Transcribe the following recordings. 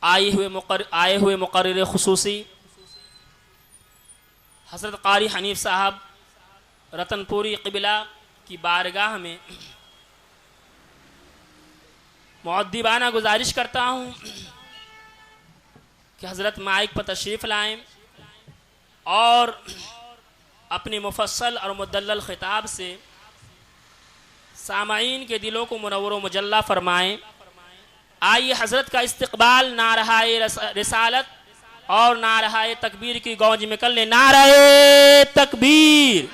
आए हुए मुकर्रिर खुसूसी हज़रत क़ारी हनीफ साहब रतनपुरी क़िबला की बारगाह में मुअद्दिबाना गुजारिश करता हूँ कि हज़रत माइक पर तशरीफ़ लाएँ और अपने मुफस्सल और मुदल्लल ख़िताब से सामाईन के दिलों को मुनव्वर व मुजल्ला फरमाएँ। आइए हज़रत का इस्तक़बाल नाराए रिसालत और नाराए तकबीर की गौंज में कर ले। नाराए तकबीर,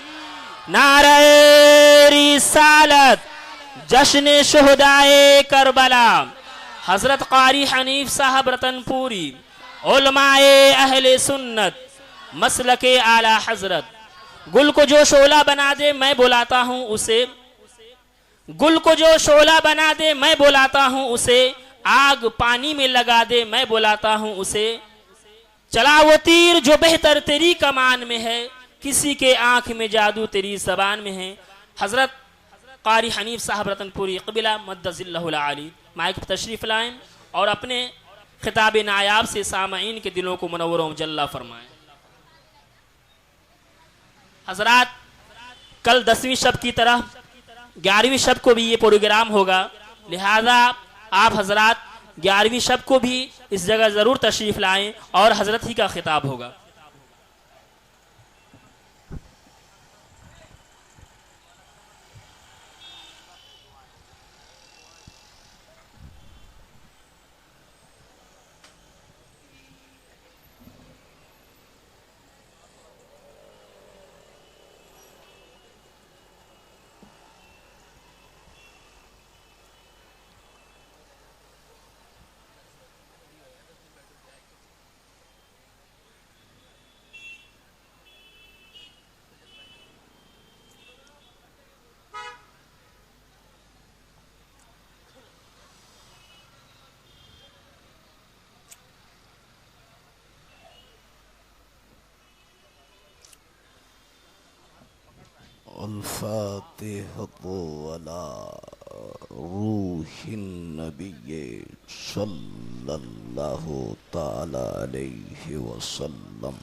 नाराए रिसालत, जश्न शुहदाए करबला। हज़रत क़ारी हनीफ साहब रतनपुरी, उलमाए अहले सुन्नत, मसलके आला हज़रत। गुल को जो शोला बना दे मैं बुलाता हूँ उसे, गुल को जो शोला बना दे मैं बुलाता हूँ उसे, आग पानी में लगा दे मैं बुलाता हूँ उसे। चला वो तीर जो बेहतर तेरी कमान में है, किसी के आंख में जादू तेरी ज़बान में है। हज़रत क़ारी हनीफ साहब रतनपुरी क़िबला मद्दज़िल्लहुल आली माइक पर तशरीफ़ लाएँ और अपने खिताब नायाब से सामाईन के दिलों को मुनव्वर व मुजल्ला फरमाएँ। हज़रात, कल 10वीं शब की तरह 11वीं शब को भी ये प्रोग्राम होगा, लिहाजा आप हज़रात 11वीं शब को भी इस जगह ज़रूर तशरीफ़ लाएँ और हज़रत ही का खिताब होगा। अल-फातिहतु अला रूहिन नबिय्य सल्लल्लाहु तआला अलैहि वसल्लम।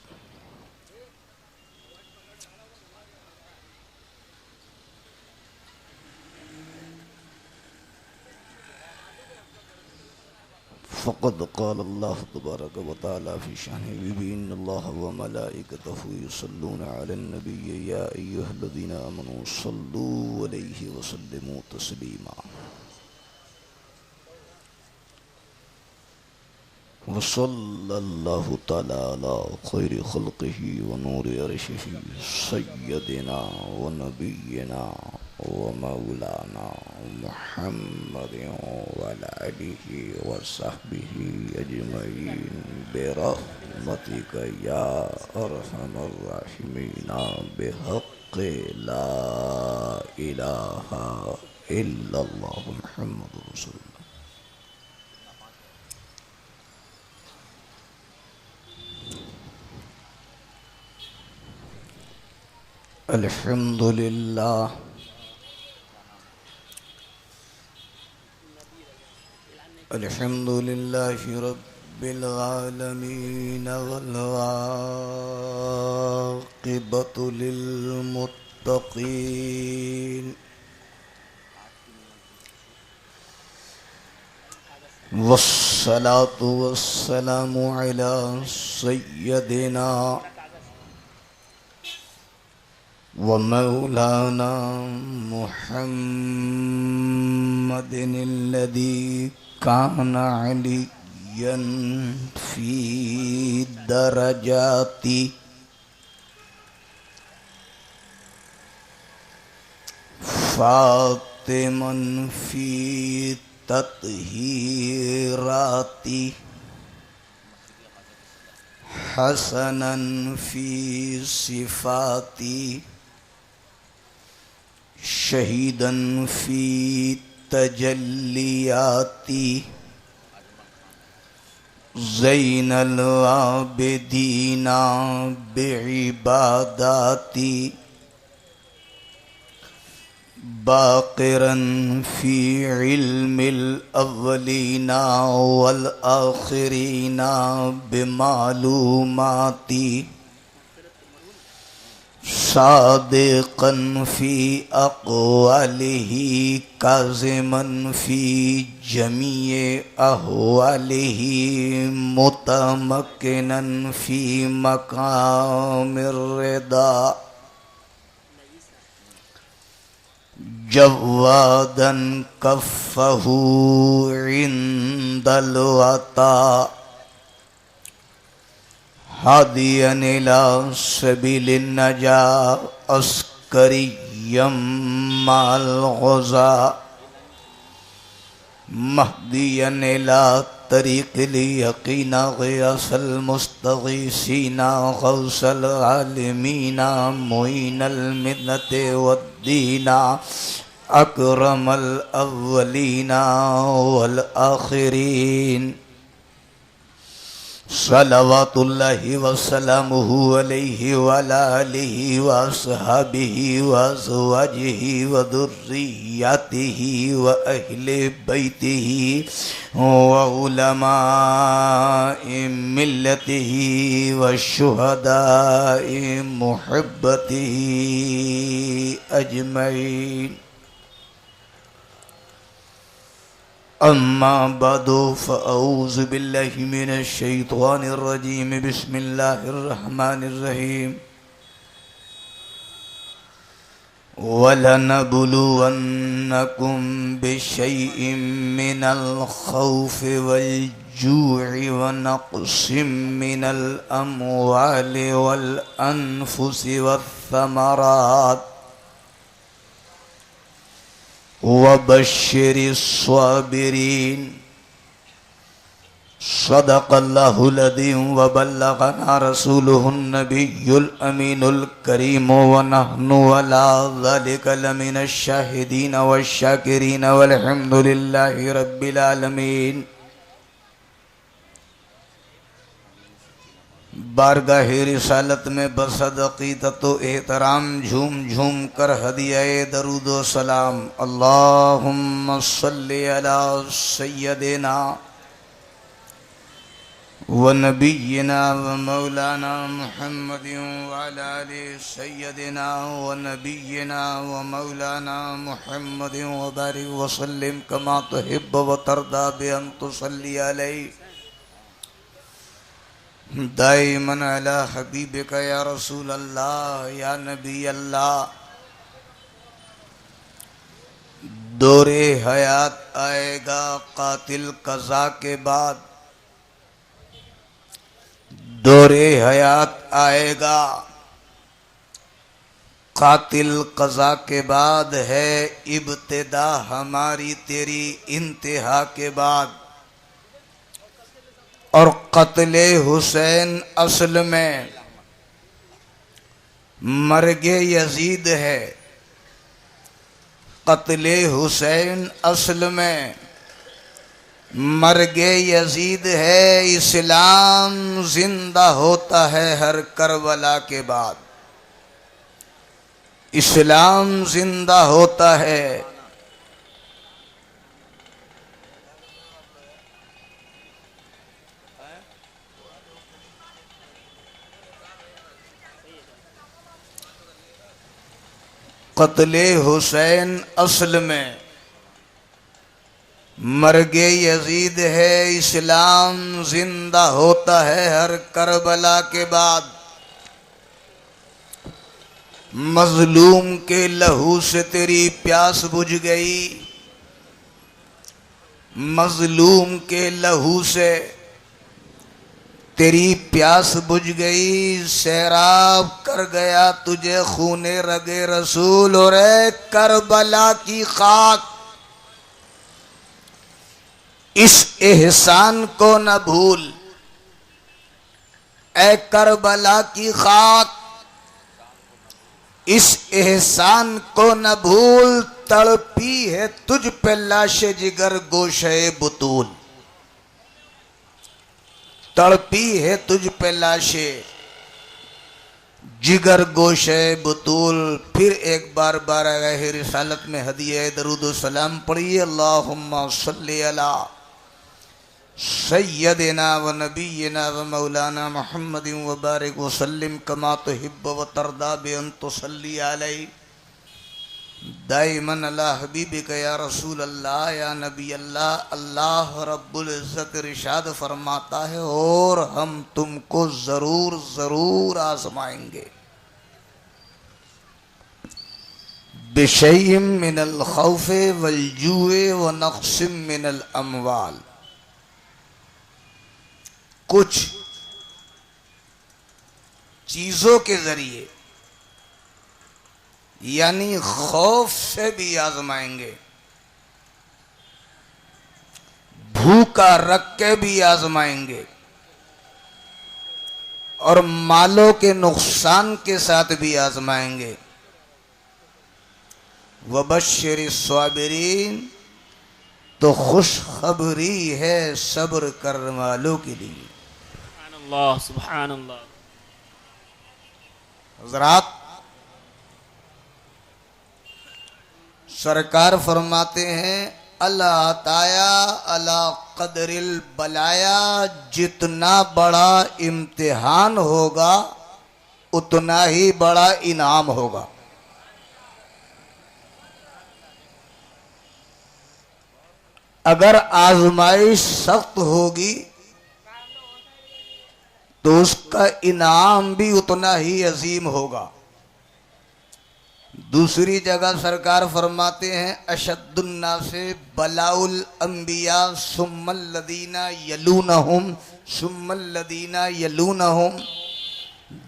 फ़क़द क़ाल अल्लाह तबारक व तआला फ़ी शानिही इन्नल्लाह व मलाइकतहु युसल्लूना अलन नबिय्य या अय्युहल्लज़ीना आमनू सल्लू अलैहि व सल्लिमू तस्लीमा। व सल्लल्लाहु तआला अला खैरि ख़ल्क़िही व नूरि अर्शिही सय्यदिना व नबिय्यिना व मौलाना मुहम्मदिन व अला आलिहि व सहबिही अजमईन बिरहमतिका या अरहमर राहिमीन बिहक़्क़ि ला इलाहा इल्लल्लाह मुहम्मदुर रसूलुल्लाह। अल्हम्दुलिल्लाह अल्हम्दुलिल्लाहि रब्बिल आलमीन वल आक़िबतु लिल मुत्तक़ीन वस्सलातु वस्सलामु अला सय्यदिना व मौलाना मुहम्मदिनिल्लज़ी काना अलिय्यन फ़ी दरजाति फ़ातिमन फ़ी तत्हीराति हसनन फ़ी सिफ़ाति शहीदन फ़ी तजल्लियाती ज़ैनल आबिदीना बिइबादाती बाक़िरन फ़ी इल्मिल अव्वलीना वल आख़िरीना बिमालूमाती सादिक़न फ़ी अक़वालिही काज़िमन फ़ी जमीए अहवालिही मुतमक्किनन फ़ी मक़ामिर रिदा जव्वादन कफ़्फ़हू इंदल वता हादियन इला सबीलिन नजा अस्करिय्यम माल गुज़ा महदियन इला तरीक़िल यक़ीना ग़ियासल मुस्तग़ीसीना ग़ौसल आलिमीना मुईनल मिन्नति वद्दीना अकरमल अव्वलीना वल आख़िरीन सलवातुल्लाहि वसलामुहु अलैहि वअला आलिहि व अस्हाबिहि व अज़वाजिहि व दुर्रिय्यतिहि व अहले बैतिहि व उलमाए मिल्लतिहि व शुहदाए मुहब्बतिहि अजमईन। अम्मा बदो फ़अऊज़ु बिल्लाहि मिनश शैतानिर रजीम बिस्मिल्लाहिर रहमानिर रहीम। वलनबलुवन्नकुम बिशैइन मिनल खौफ़ि वल जू'i व नक़्सिम मिनल अम्वालि वल अनफुसि वस्समरात वबश्शिरिस स्वाबिरीन। सदक़ल्लाहुल अज़ीम व बल्लग़ना रसूलुहुन नबियुल अमीनुल करीम व नहनु अला ज़ालिका लमिनश शाहिदीन वश्शाकिरीन वल्हम्दुलिल्लाहि रब्बिल आलमीन। बारगाहे रिसालत में बसदक़ीक़तो एहतराम झूम झूम कर हदियाए दरूदो सलाम अल्लाहुम्मा सल्लि अला सय्यदिना व नबिय्यिना व मौलाना मुहम्मदिन व अला आलि सय्यदिना व नबिय्यिना व मौलाना मुहम्मदिन व बारिक व सल्लिम कमा तुहिब्बु व तरदा बि अन तुसल्ली अलैहि दाइमन अला हबीबिका या रसूल अल्लाह या नबी अल्लाह। दौरे हयात आएगा कातिल कज़ा के बाद, दौरे हयात आएगा कातिल कज़ा के बाद है इब्तिदा हमारी तेरी इंतहा के बाद। और क़त्ले हुसैन असल में मर्गे यजीद है, क़त्ले हुसैन असल में मर्गे यजीद है। इस्लाम जिंदा होता है हर करबला के बाद, इस्लाम जिंदा होता है। क़त्ले हुसैन असल में मर्गे यजीद है। इस्लाम जिंदा होता है हर करबला के बाद। मजलूम के लहू से तेरी प्यास बुझ गई, मजलूम के लहू से तेरी प्यास बुझ गई। सैराब कर गया तुझे खूने रगे रसूल। और ए करबला की खाक, इस एहसान को न भूल। ए करबला की खाक, इस एहसान को न भूल। तड़पी है तुझ पे लाशे जिगर गोशे बुतूल, तड़पी है तुझ पे लाशे जिगर गोशे बतूल। फिर एक बार बारगाह रिसालत में हदिया दरूद सलाम पढ़िए। अल्लाहुम्मा सल्ली अला सय्यदिना व नबीना व मौलाना मुहम्मदिन व बारिक व सल्लिम कमा तुहिब्बु व तरदा बि अन तुसल्ली अलैहि दाइमन अला हबीबिका या रसूल अल्लाह या नबी अल्लाह। अल्लाह रब्बुल इज़्ज़त इरशाद फरमाता है और हम तुमको जरूर जरूर आजमाएंगे। बिशैइम मिनल खौफे वल जूए व नक्सिम मिनल अमवाल। कुछ चीजों के जरिए यानी खौफ से भी आजमाएंगे, भूखा रख के भी आजमाएंगे और मालों के नुकसान के साथ भी आजमाएंगे। वबश्शिर स्वाबिरीन, तो खुशखबरी है सब्र करने वालों के लिए। सुभानअल्लाह सुभानअल्लाह। हज़रात, सरकार फरमाते हैं अल्लाह ताया अला कदरिल बलाया, जितना बड़ा इम्तिहान होगा उतना ही बड़ा इनाम होगा। अगर आजमाइश सख्त होगी तो उसका इनाम भी उतना ही अजीम होगा। दूसरी जगह सरकार फरमाते हैं अशद्दुन्ना से बलाउल अंबिया सुम्मल्लदीना यलूनहुम सुम्मल्लदीना यलूनहुम।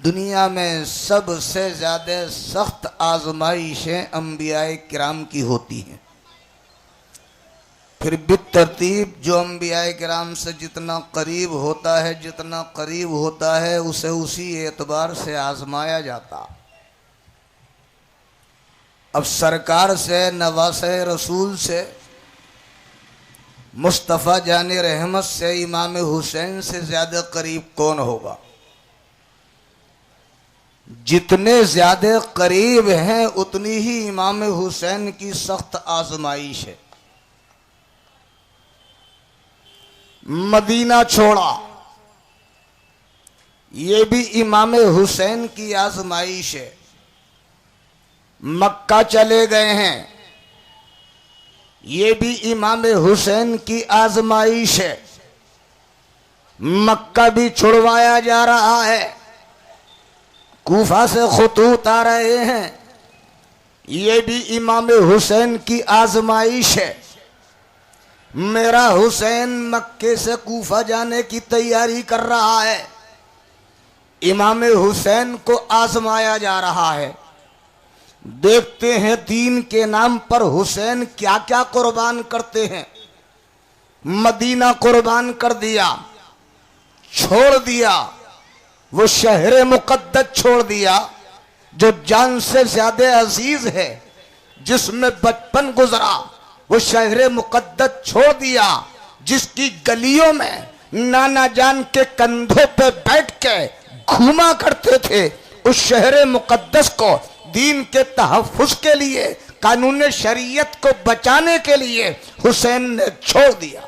दुनिया में सबसे ज़्यादा सख्त आजमाइशें अंबियाए किराम की होती हैं। फिर बितरतीब जो अंबियाए किराम से जितना करीब होता है उसे उसी एतबार से आजमाया जाता। अब सरकार से, नवासे रसूल से, मुस्तफ़ा जाने रहमत से, इमाम हुसैन से ज्यादा करीब कौन होगा? जितने ज्यादा करीब हैं उतनी ही इमाम हुसैन की सख्त आजमाइश है। मदीना छोड़ा, ये भी इमाम हुसैन की आजमाइश है। मक्का चले गए हैं, ये भी इमाम हुसैन की आजमाइश है। मक्का भी छुड़वाया जा रहा है, कूफा से खुतूत आ रहे हैं, ये भी इमाम हुसैन की आजमाइश है। मेरा हुसैन मक्के से कूफा जाने की तैयारी कर रहा है, इमाम हुसैन को आजमाया जा रहा है। देखते हैं दीन के नाम पर हुसैन क्या क्या कुर्बान करते हैं। मदीना कुर्बान कर दिया, छोड़ दिया, वो शहर मुकद्दस छोड़ दिया जो जान से ज्यादा अजीज है, जिसमें बचपन गुजरा। वो शहर मुकद्दस छोड़ दिया जिसकी गलियों में नाना जान के कंधों पे बैठ के घूमा करते थे। उस शहर मुकद्दस को दीन के तहफ्फुज के लिए, कानून शरीयत को बचाने के लिए हुसैन ने छोड़ दिया।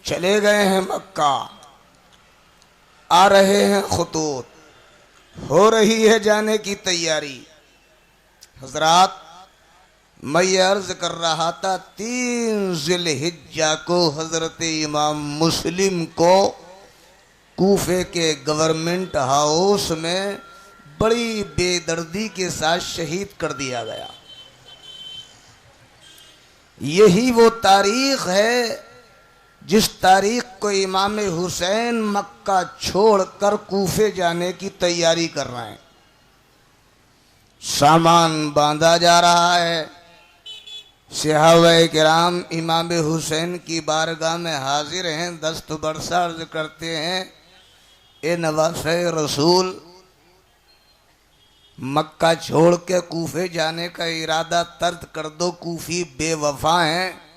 चले गए हैं मक्का, आ रहे हैं खुतूत, हो रही है जाने की तैयारी। हजरात, मैं ये अर्ज कर रहा था 3 ज़िलहिज्जा को हजरत इमाम मुस्लिम को कूफे के गवर्नमेंट हाउस में बड़ी बेदर्दी के साथ शहीद कर दिया गया। यही वो तारीख है जिस तारीख को इमाम हुसैन मक्का छोड़कर कूफे जाने की तैयारी कर रहे हैं। सामान बांधा जा रहा है, सहाबाए किराम इमाम हुसैन की बारगाह में हाजिर हैं, दस्त बरसा अर्ज करते हैं, ए नवासे रसूल, मक्का छोड़ के कूफे जाने का इरादा तर्क कर दो, कूफी बेवफा हैं,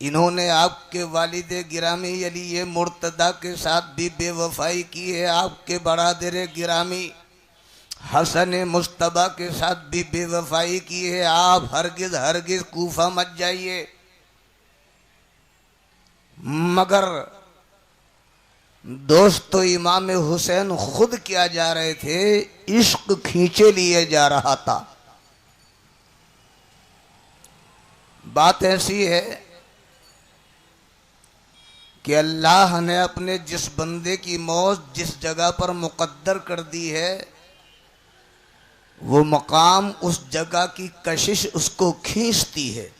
इन्होंने आपके वालिद गिरामी अली मुर्तदा के साथ भी बेवफाई की है। आपके बरादर गिरामी हसन मुस्तबा के साथ भी बेवफाई की है। आप हरगिज हरगिज कूफा मत जाइए। मगर दोस्तों, इमाम हुसैन खुद क्या जा रहे थे? इश्क खींचे लिए जा रहा था। बात ऐसी है कि अल्लाह ने अपने जिस बंदे की मौत जिस जगह पर मुकद्दर कर दी है, वो मकाम उस जगह की कशिश उसको खींचती है।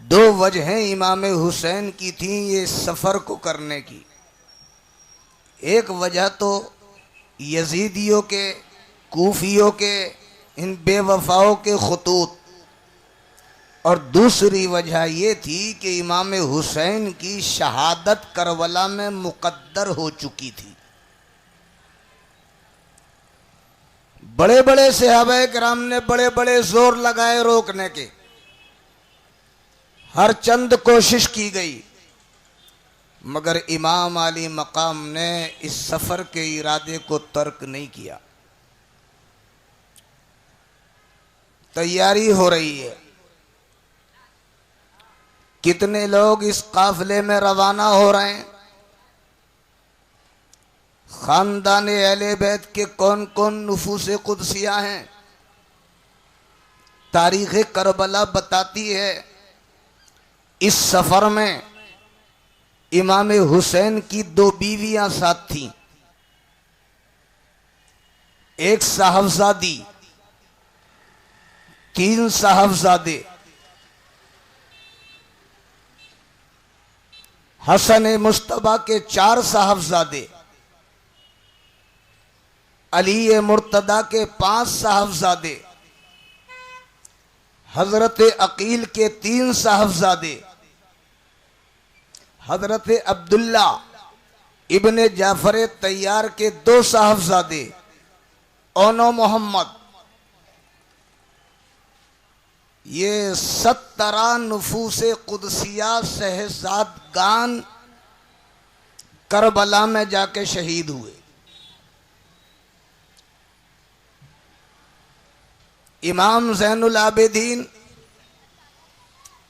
दो वजहें इमाम हुसैन की थी ये सफ़र को करने की। एक वजह तो यजीदियों के, कूफियों के, इन बेवफाओं के खतूत, और दूसरी वजह ये थी कि इमाम हुसैन की शहादत करबला में मुकद्दर हो चुकी थी। बड़े बड़े सहाबा किराम ने बड़े बड़े जोर लगाए रोकने के, हर चंद कोशिश की गई, मगर इमाम अली मकाम ने इस सफर के इरादे को तर्क नहीं किया। तैयारी हो रही है। कितने लोग इस काफिले में रवाना हो रहे हैं? खानदान अहले बैत के कौन कौन नुफूसे कुदसिया हैं? तारीख़ करबला बताती है इस सफर में इमाम हुसैन की दो बीवियां साथ थीं। एक साहबजादी, 3 साहबजादे, हसन मुस्तबा के 4 साहबजादे, अली मुर्तदा के 5 साहबजादे, हजरत अकील के 3 साहबजादे, हजरत अब्दुल्ला इब्ने जाफर तैयार के 2 साहबजादे, ओनो मोहम्मद, ये 17 नुफूसे कुदसिया शहजादगान करबला में जाके शहीद हुए। इमाम ज़ैनुल आबिदीन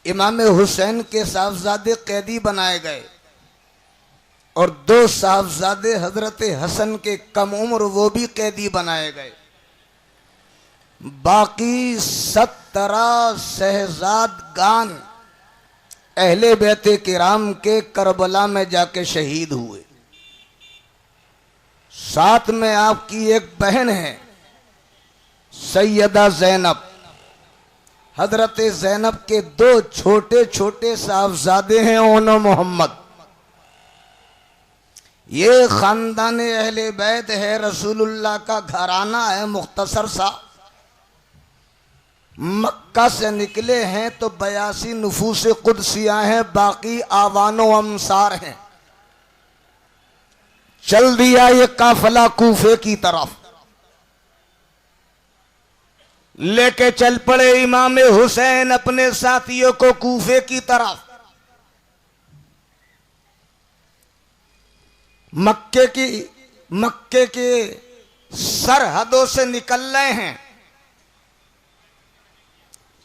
इमाम हुसैन के साहबजादे कैदी बनाए गए और 2 साहबजादे हजरत हसन के कम उम्र वो भी कैदी बनाए गए। बाकी 17 शहजादगान अहले बैते किराम के करबला में जाके शहीद हुए। साथ में आपकी एक बहन है सैयदा ज़ैनब। हजरत ज़ैनब के 2 छोटे छोटे साहबजादे हैं ओनो मोहम्मद। ये खानदान अहले बैत है, रसूलुल्लाह का घराना है मुख्तसर सा। मक्का से निकले हैं तो 82 नुफूस कुदसिया हैं, बाकी आवानो अमसार हैं। चल दिया ये काफिला कूफे की तरफ, लेके चल पड़े इमाम हुसैन अपने साथियों को कूफे की तरफ। मक्के के सरहदों से निकल रहे हैं।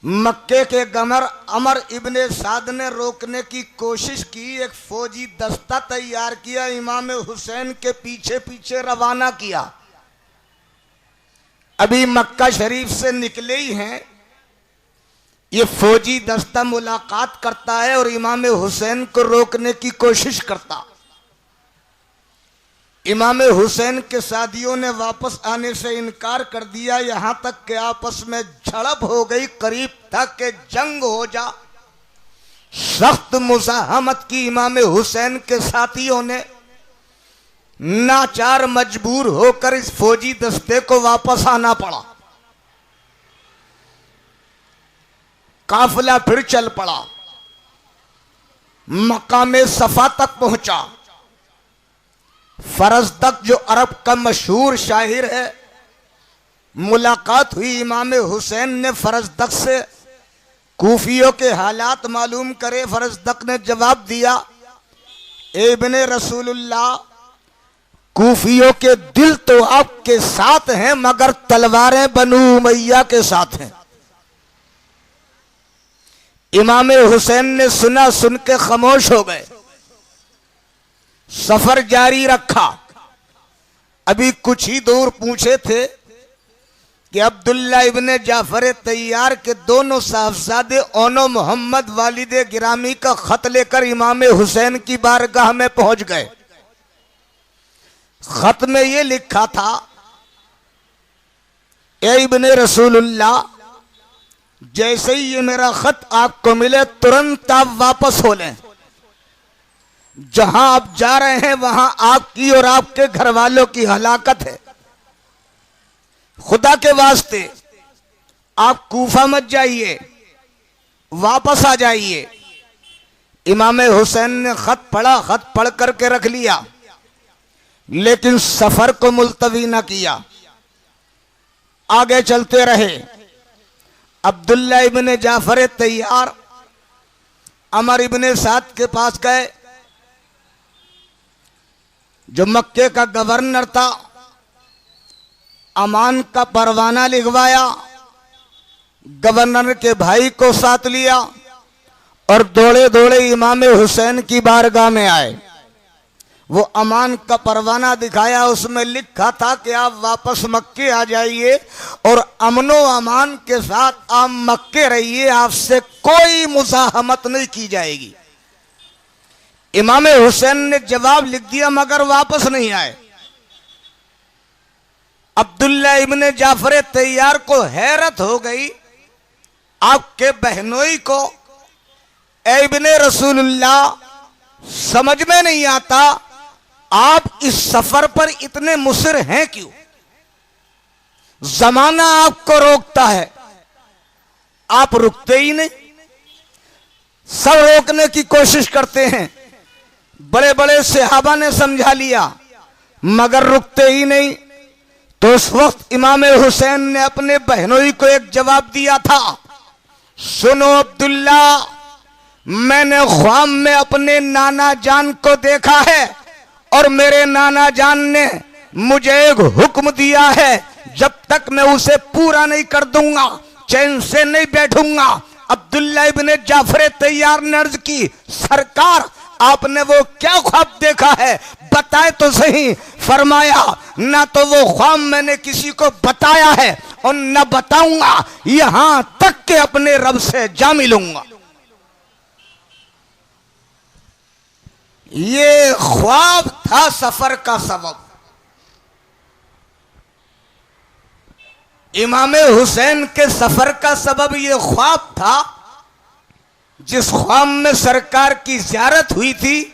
मक्के के गवर्नर अमर इब्ने साद ने रोकने की कोशिश की। एक फौजी दस्ता तैयार किया, इमाम हुसैन के पीछे पीछे रवाना किया। अभी मक्का शरीफ से निकले ही हैं, ये फौजी दस्ता मुलाकात करता है और इमाम हुसैन को रोकने की कोशिश करता। इमाम हुसैन के साथियों ने वापस आने से इनकार कर दिया, यहां तक कि आपस में झड़प हो गई। करीब था कि जंग हो जा। सख्त मुज़ाहमत की इमाम हुसैन के साथियों ने। नाचार मजबूर होकर इस फौजी दस्ते को वापस आना पड़ा। काफिला फिर चल पड़ा, मकाम सफा तक पहुंचा। फरजदक जो अरब का मशहूर शाहिर है, मुलाकात हुई इमाम हुसैन ने फरजदक से कूफियों के हालात मालूम करे। फरजदक ने जवाब दिया, ए इब्ने रसूलुल्लाह, कूफियों के दिल तो आपके साथ हैं मगर तलवारें बनु उमैया के साथ हैं। इमाम हुसैन ने सुना, सुन के खामोश हो गए। सफर जारी रखा। अभी कुछ ही दूर पूछे थे कि अब्दुल्ला इब्ने जाफर तैयार के दोनों साहबजादे ओनो मोहम्मद वालिदे गिरामी का खत लेकर इमाम हुसैन की बारगाह में पहुंच गए। खत में ये लिखा था, ए इब्ने रसूलुल्लाह, जैसे ही ये मेरा खत आपको मिले तुरंत आप वापस हो लें। जहां आप जा रहे हैं वहां आपकी और आपके घर वालों की हलाकत है। खुदा के वास्ते आप कूफा मत जाइए, वापस आ जाइए। इमाम हुसैन ने खत पढ़ा, खत पढ़ करके रख लिया, लेकिन सफर को मुलतवी न किया, आगे चलते रहे। अब्दुल्ला इब्ने जाफर तैयार अमर इब्ने साद के पास गए, जो मक्के का गवर्नर था। अमान का परवाना लिखवाया, गवर्नर के भाई को साथ लिया और दौड़े दौड़े इमाम हुसैन की बारगाह में आए। वो अमान का परवाना दिखाया, उसमें लिखा था कि आप वापस मक्के आ जाइए और अमनो अमान के साथ आप मक्के रहिए, आपसे कोई मुज़ाहमत नहीं की जाएगी। इमाम हुसैन ने जवाब लिख दिया मगर वापस नहीं आए। अब्दुल्ला इब्ने जाफर तैयार को हैरत हो गई, आपके बहनोई को, ए इब्ने रसूलुल्लाह, समझ में नहीं आता आप इस सफर पर इतने मुसिर हैं क्यों? जमाना आपको रोकता है, आप रुकते ही नहीं। सब रोकने की कोशिश करते हैं, बड़े बड़े सहाबा ने समझा लिया मगर रुकते ही नहीं। तो उस वक्त इमाम हुसैन ने अपने बहनोई को एक जवाब दिया था, सुनो अब्दुल्ला, मैंने ख्वाब में अपने नाना जान को देखा है और मेरे नाना जान ने मुझे एक हुक्म दिया है, जब तक मैं उसे पूरा नहीं कर दूंगा चैन से नहीं बैठूंगा। अब्दुल्ला इब्ने जाफर तैयार ने अर्ज की, सरकार आपने वो क्या ख्वाब देखा है, बताए तो सही। फरमाया, ना तो वो ख्वाब मैंने किसी को बताया है और न बताऊंगा, यहां तक के अपने रब से जा मिलूंगा। ये ख्वाब था सफर का सबब। इमाम हुसैन के सफर का सबब ये ख्वाब था, जिस ख्वाब में सरकार की ज़ियारत हुई थी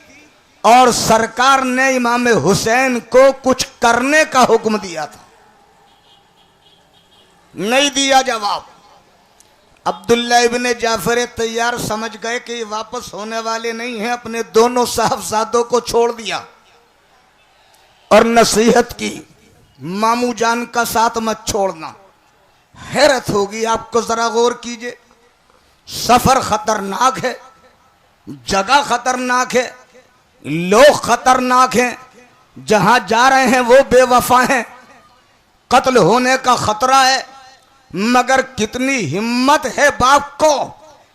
और सरकार ने इमाम हुसैन को कुछ करने का हुक्म दिया था। नहीं दिया जवाब। अब्दुल्ला इब्ने जाफर तैयार समझ गए कि वापस होने वाले नहीं हैं, अपने दोनों साहबजादों को छोड़ दिया और नसीहत की, मामू जान का साथ मत छोड़ना। हैरत होगी आपको, जरा गौर कीजिए। सफर खतरनाक है, जगह खतरनाक है, लोग खतरनाक हैं, जहां जा रहे हैं वो बेवफा हैं, कत्ल होने का खतरा है। मगर कितनी हिम्मत है बाप को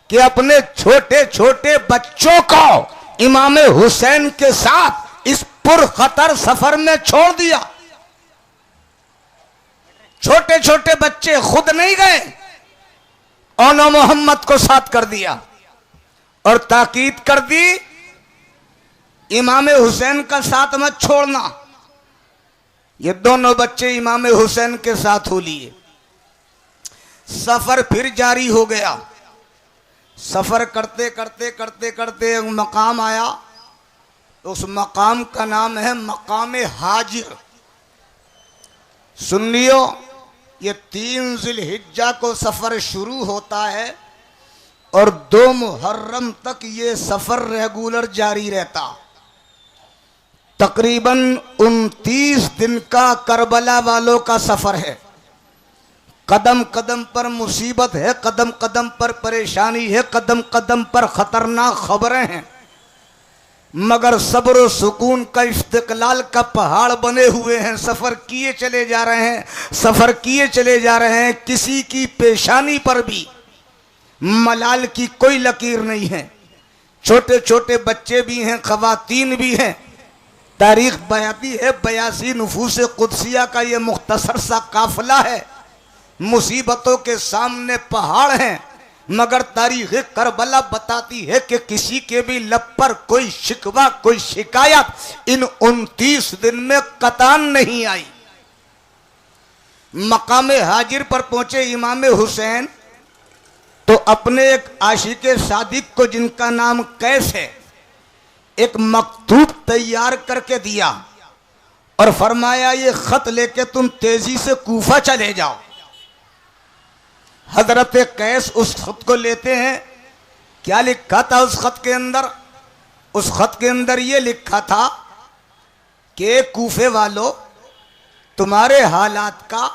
कि अपने छोटे छोटे बच्चों को इमाम हुसैन के साथ इस पुरखतर सफर में छोड़ दिया। छोटे छोटे बच्चे खुद नहीं गए, ओनो मोहम्मद को साथ कर दिया और ताकीद कर दी, इमाम हुसैन का साथ मत छोड़ना। ये दोनों बच्चे इमाम हुसैन के साथ हो लिए। सफर फिर जारी हो गया। सफर करते करते करते करते एक मकाम आया, उस मकाम का नाम है मकाम हाजिर। सुन लियो, ये 3 ज़िलहिज्जा को सफर शुरू होता है और 2 मुहर्रम तक ये सफर रेगुलर जारी रहता। तकरीबन 29 दिन का करबला वालों का सफर है। कदम कदम पर मुसीबत है, कदम कदम पर परेशानी है, कदम कदम पर खतरनाक खबरें हैं, मगर सब्र और सुकून का इस्तिकलाल का पहाड़ बने हुए हैं। सफर किए चले जा रहे हैं, सफर किए चले जा रहे हैं। किसी की पेशानी पर भी मलाल की कोई लकीर नहीं है। छोटे छोटे बच्चे भी हैं, खवातीन भी हैं। तारीख बयाती है 82 नुफूस कुदसिया का ये मुख्तसर सा काफिला है। मुसीबतों के सामने पहाड़ हैं, मगर तारीख करबला बताती है कि किसी के भी लब पर कोई शिकवा, कोई शिकायत इन 29 दिन में कतान नहीं आई। मकाम हाजिर पर पहुंचे इमाम हुसैन तो अपने एक आशिक सादिक को, जिनका नाम कैस है, एक मकतूब तैयार करके दिया और फरमाया ये खत लेके तुम तेजी से कूफा चले जाओ। हजरत कैस उस खत को लेते हैं। क्या लिखा था उस खत के अंदर? उस खत के अंदर ये लिखा था कि कूफे वालों, तुम्हारे हालात का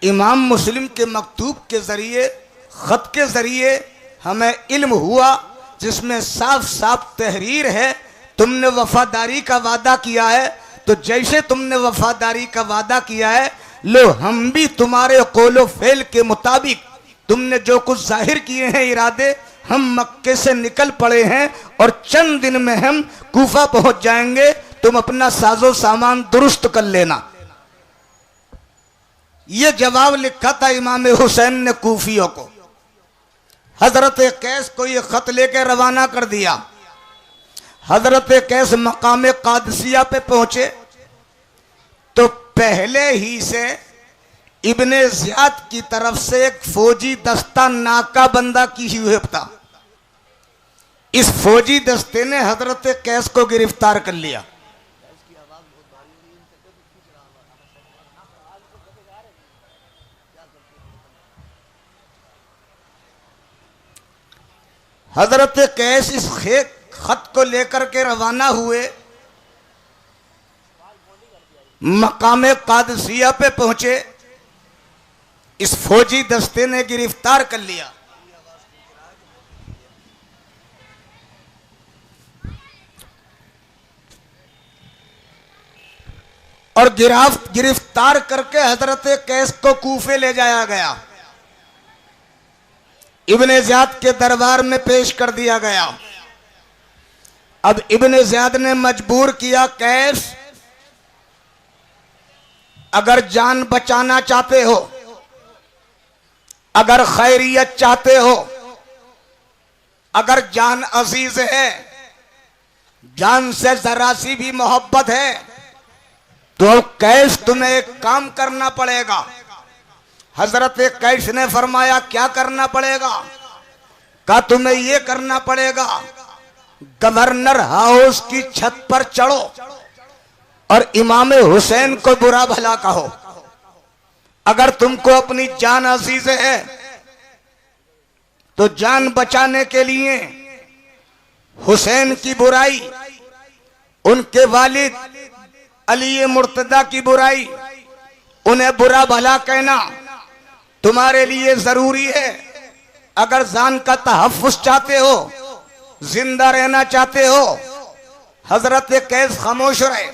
इमाम मुस्लिम के मकतूब के जरिए, खत के जरिए हमें इल्म हुआ, जिसमें साफ साफ तहरीर है। तुमने वफादारी का वादा किया है, तो जैसे तुमने वफादारी का वादा किया है, लो हम भी तुम्हारे कौलो फेल के मुताबिक तुमने जो कुछ जाहिर किए हैं इरादे, हम मक्के से निकल पड़े हैं और चंद दिन में हम कूफा पहुंच जाएंगे। तुम अपना साजो सामान दुरुस्त कर लेना। यह जवाब लिखा था इमाम हुसैन ने कूफियों को। हजरत कैस को यह खत लेकर रवाना कर दिया। हजरत कैस मकाम कादसिया पे पहुंचे तो पहले ही से इब्ने ज़ियाद की तरफ से एक फौजी दस्ता नाकाबंदा की हुई था। इस फौजी दस्ते ने हजरत कैस को गिरफ्तार कर लिया। हजरत कैस इस खत को लेकर के रवाना हुए, मकाम कादसिया पे पहुंचे। इस फौजी दस्ते ने गिरफ्तार कर लिया। और गिरफ्तार करके हजरत कैस को कूफे ले जाया गया। इब्ने ज़ियाद के दरबार में पेश कर दिया गया। अब इब्ने ज़ियाद ने मजबूर किया, कैस अगर जान बचाना चाहते हो, अगर खैरियत चाहते हो, अगर जान अजीज है, जान से जरा सी भी मोहब्बत है, तो कैस तुम्हें एक काम करना पड़ेगा। हजरत कैस ने फरमाया क्या करना पड़ेगा? कहा तुम्हें यह करना पड़ेगा, गवर्नर हाउस की छत पर चढ़ो और इमाम हुसैन को बुरा भला कहो। अगर तुमको अपनी जान अजीज है तो जान बचाने के लिए हुसैन की बुराई, उनके वालिद अली मुर्तदा की बुराई, उन्हें बुरा भला कहना तुम्हारे लिए जरूरी है। अगर जान का तहफ्फुज चाहते हो, जिंदा रहना चाहते हो। हजरत कैस खामोश रहे।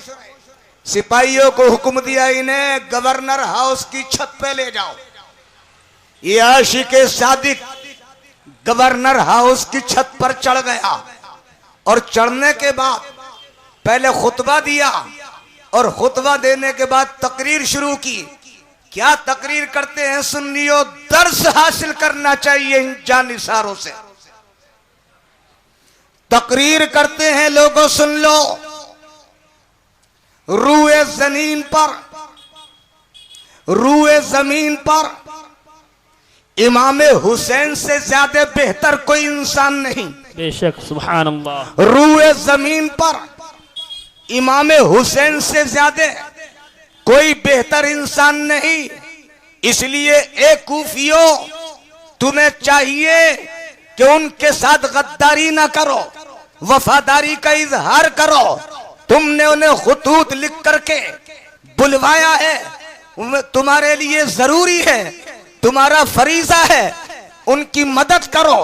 सिपाहियों को हुक्म दिया, इन्हें गवर्नर हाउस की छत पे ले जाओ। ये आशिक सादिक गवर्नर हाउस की छत पर चढ़ गया और चढ़ने के बाद पहले खुतबा दिया और खुतबा देने के बाद तकरीर शुरू की। क्या तकरीर करते हैं सुन्नियों? दर्स हासिल करना चाहिए इन जानिसारों से। तकरीर करते हैं, लोगों सुन लो। रूए जमीन पर इमाम हुसैन से ज्यादा बेहतर कोई इंसान नहीं। बेशक, सुभान अल्लाह। रूए जमीन पर इमाम हुसैन से ज्यादा कोई बेहतर इंसान नहीं। इसलिए ए कूफियों, तुम्हें चाहिए कि उनके साथ गद्दारी ना करो, वफादारी का इजहार करो। तुमने उन्हें खुतूत लिख करके बुलवाया है, तुम्हारे लिए जरूरी है तुम्हारा फरीजा है उनकी मदद करो,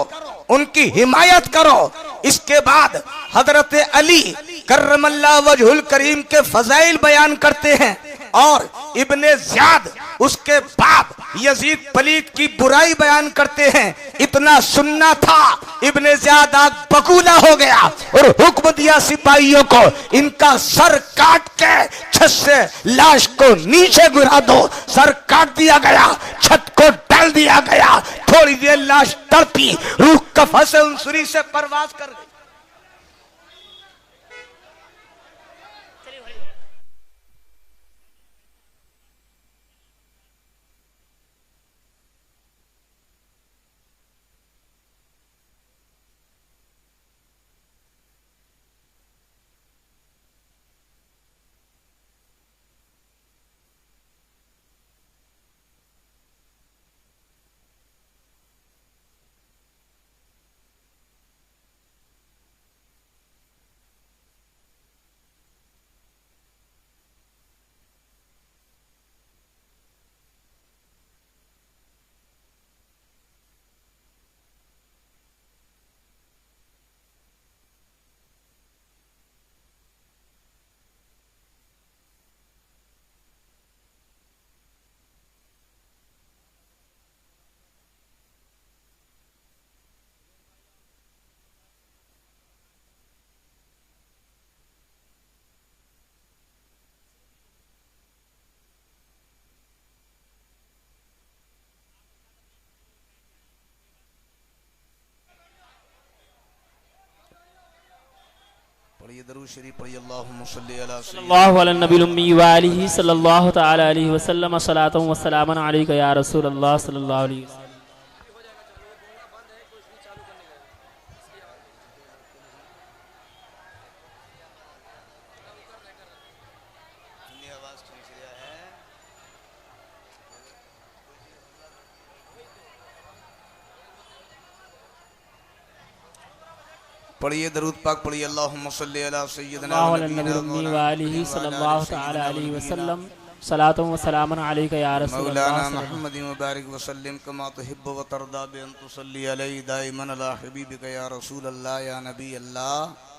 उनकी हिमायत करो। इसके बाद हजरत अली कर्रमल्लाह वजहुल करीम के फजाइल बयान करते हैं और इब्ने ज़ियाद उसके बाप यजीद पलीद की बुराई बयान करते हैं। इतना सुनना था, इब्ने ज़ियाद आग बकूला हो गया और हुक्म दिया सिपाहियों को इनका सर काट के छत से लाश को नीचे गिरा दो। सर काट दिया गया, छत को डाल दिया गया। थोड़ी देर लाश तड़पी, रूह कफ़न से उनसुरी से परवाज कर गई। पढ़िए दरूद शरीफ पढ़िए। अल्लाहुम्मा सल्ली अला सल्लल्लाहु अला नबील उम्मी व आलिहि सल्लल्लाहु तआला अलैहि वसल्लम सलातु व सलामन अलैका या रसूल अल्लाह सल्लल्लाहु अलैहि वसल्लम। पढ़िए दरूद पाक पढ़िए। अल्लाहुम्मा सल्ली अला सय्यिदिना व नबीना व आलिहि सल्लल्लाहु तआला अलैहि वसल्लम सलातु व सलामन अलैका या रसूल मौलाना मुहम्मदिन व बारिक व सल्लिम कमा तुहिब्बु व तरदा बि अन तुसल्ली अलैहि दाइमन अला हबीबिका या रसूल अल्लाह या नबी अल्लाह।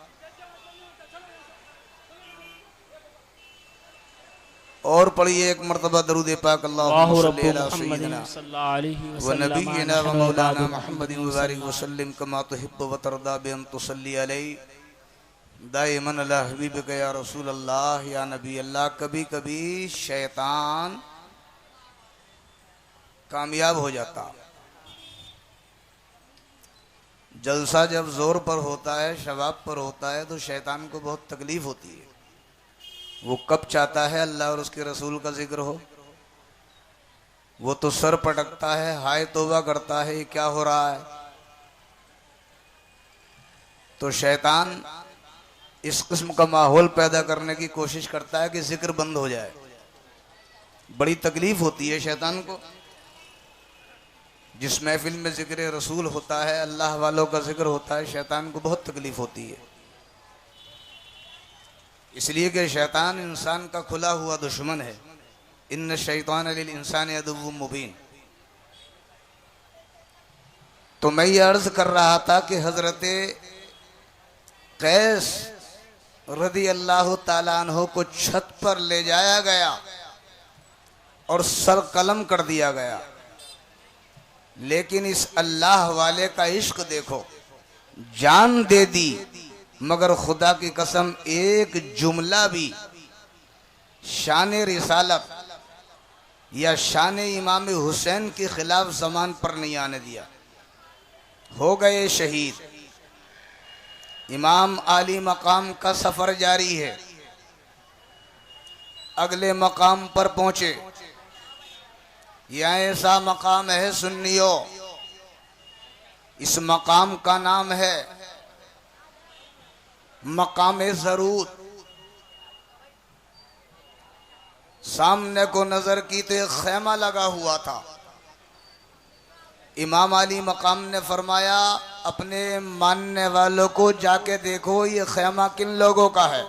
और पढ़िए एक मर्तबा दरूद पाक। अल्लाहुम्मा सल्ली अला सय्यिदिना व नबीना व मौलाना मुहम्मदिन व बारिक व सल्लिम कमा तुहिब्बु व तरदा बि अन तुसल्ली अलैहि दाइमन अला हबीबिका या रसूल अल्लाह या नबी अल्लाह। कभी कभी शैतान कामयाब हो जाता। जलसा जब जोर पर होता है, शबाब पर होता है, तो शैतान को बहुत तकलीफ होती है। वो कब चाहता है अल्लाह और उसके रसूल का जिक्र हो, वो तो सर पटकता है, हाय तौबा करता है, ये क्या हो रहा है। तो शैतान इस किस्म का माहौल पैदा करने की कोशिश करता है कि जिक्र बंद हो जाए। बड़ी तकलीफ होती है शैतान को। जिस महफिल में जिक्र रसूल होता है, अल्लाह वालों का जिक्र होता है, शैतान को बहुत तकलीफ होती है। इसलिए कि शैतान इंसान का खुला हुआ दुश्मन है। इन्न शैतान लिल इंसान अदुव्वुम मुबीन। तो मैं ये अर्ज कर रहा था कि हजरत कैस रदी अल्लाह ताला अन्हु को छत पर ले जाया गया और सर कलम कर दिया गया। लेकिन इस अल्लाह वाले का इश्क देखो, जान दे दी, मगर खुदा की कसम एक जुमला भी शान रिसालत या शान इमाम हुसैन के खिलाफ ज़बान पर नहीं आने दिया। हो गए शहीद। इमाम आली मकाम का सफर जारी है। अगले मकाम पर पहुंचे। यह ऐसा मकाम है सुन्नियों, इस मकाम का नाम है मकाम ज़रूर। सामने को नजर की तो एक खेमा लगा हुआ था। इमाम अली मकाम ने फरमाया, अपने मानने वालों को जाके देखो ये खेमा किन लोगों का है।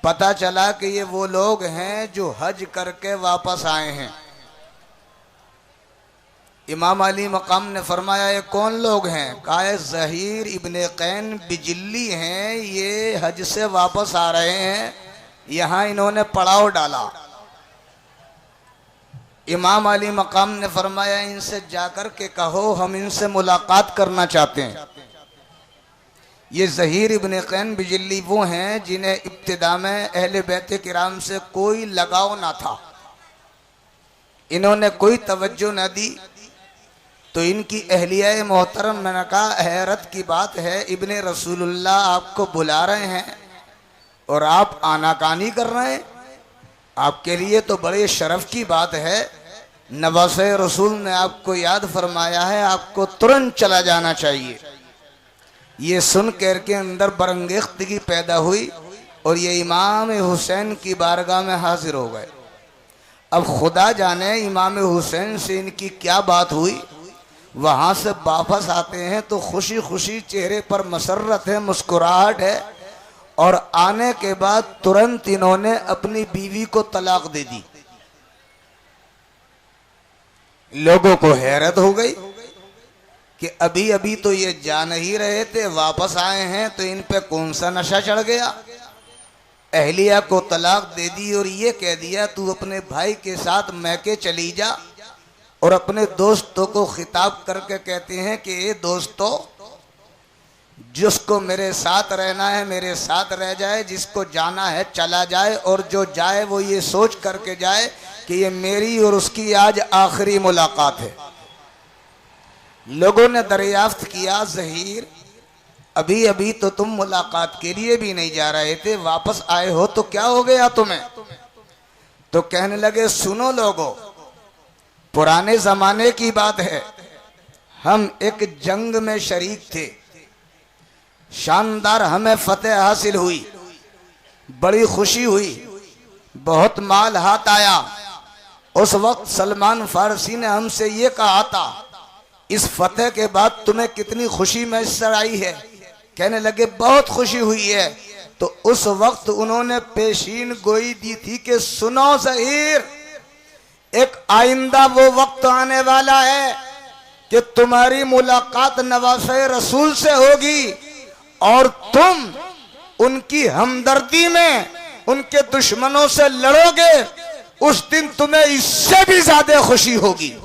पता चला कि ये वो लोग हैं जो हज करके वापस आए हैं। इमाम अली मकाम ने फरमाया ये कौन लोग हैं? कहा ज़हीर इब्ने कैन बिजली हैं, ये हज से वापस आ रहे हैं, यहाँ इन्होंने पड़ाव डाला। इमाम अली मकाम ने फरमाया इनसे जाकर के कहो हम इनसे मुलाकात करना चाहते हैं। ये ज़हीर इब्ने कैन बिजली वो हैं जिन्हें इब्तिदा में अहले बैत किराम से कोई लगाव ना था, इन्होंने कोई तवज्जो न दी। तो इनकी अहलिया मोहतरम मैंने कहा हैरत की बात है, इब्ने रसूलुल्लाह आपको बुला रहे हैं और आप आनाकानी कर रहे हैं, आपके लिए तो बड़े शर्फ की बात है। नवासे रसूल ने आपको याद फरमाया है, आपको तुरंत चला जाना चाहिए। ये सुन कर के अंदर बरंगेख्तगी पैदा हुई और ये इमाम हुसैन की बारगाह में हाजिर हो गए। अब खुदा जाने इमाम हुसैन से इनकी क्या बात हुई। वहाँ से वापस आते हैं तो खुशी खुशी चेहरे पर मसरत है, मुस्कुराहट है, और आने के बाद तुरंत इन्होंने अपनी बीवी को तलाक दे दी। लोगों को हैरत हो गई कि अभी अभी तो ये जा नहीं रहे थे, वापस आए हैं तो इन पे कौन सा नशा चढ़ गया। अहलिया को तलाक दे दी और ये कह दिया तू अपने भाई के साथ मैके चली जा, और अपने दोस्तों को खिताब करके कहते हैं कि ये दोस्तों, जिसको मेरे साथ रहना है मेरे साथ रह जाए, जिसको जाना है चला जाए, और जो जाए वो ये सोच करके जाए कि ये मेरी और उसकी आज आखिरी मुलाकात है। लोगों ने दरियाफ्त किया ज़हीर अभी अभी तो तुम मुलाकात के लिए भी नहीं जा रहे थे, वापस आए हो तो क्या हो गया तुम्हें? तो कहने लगे सुनो लोगों, पुराने जमाने की बात है, हम एक जंग में शरीक थे, शानदार हमें फतेह हासिल हुई, बड़ी खुशी हुई, बहुत माल हाथ आया। उस वक्त सलमान फारसी ने हमसे ये कहा था इस फतेह के बाद तुम्हें कितनी खुशी मैसर आई है? कहने लगे बहुत खुशी हुई है। तो उस वक्त उन्होंने पेशीन गोई दी थी कि सुनो ज़हीर, एक आइंदा वो वक्त आने वाला है कि तुम्हारी मुलाकात नवासे रसूल से होगी और तुम उनकी हमदर्दी में उनके दुश्मनों से लड़ोगे, उस दिन तुम्हें इससे भी ज्यादा खुशी होगी।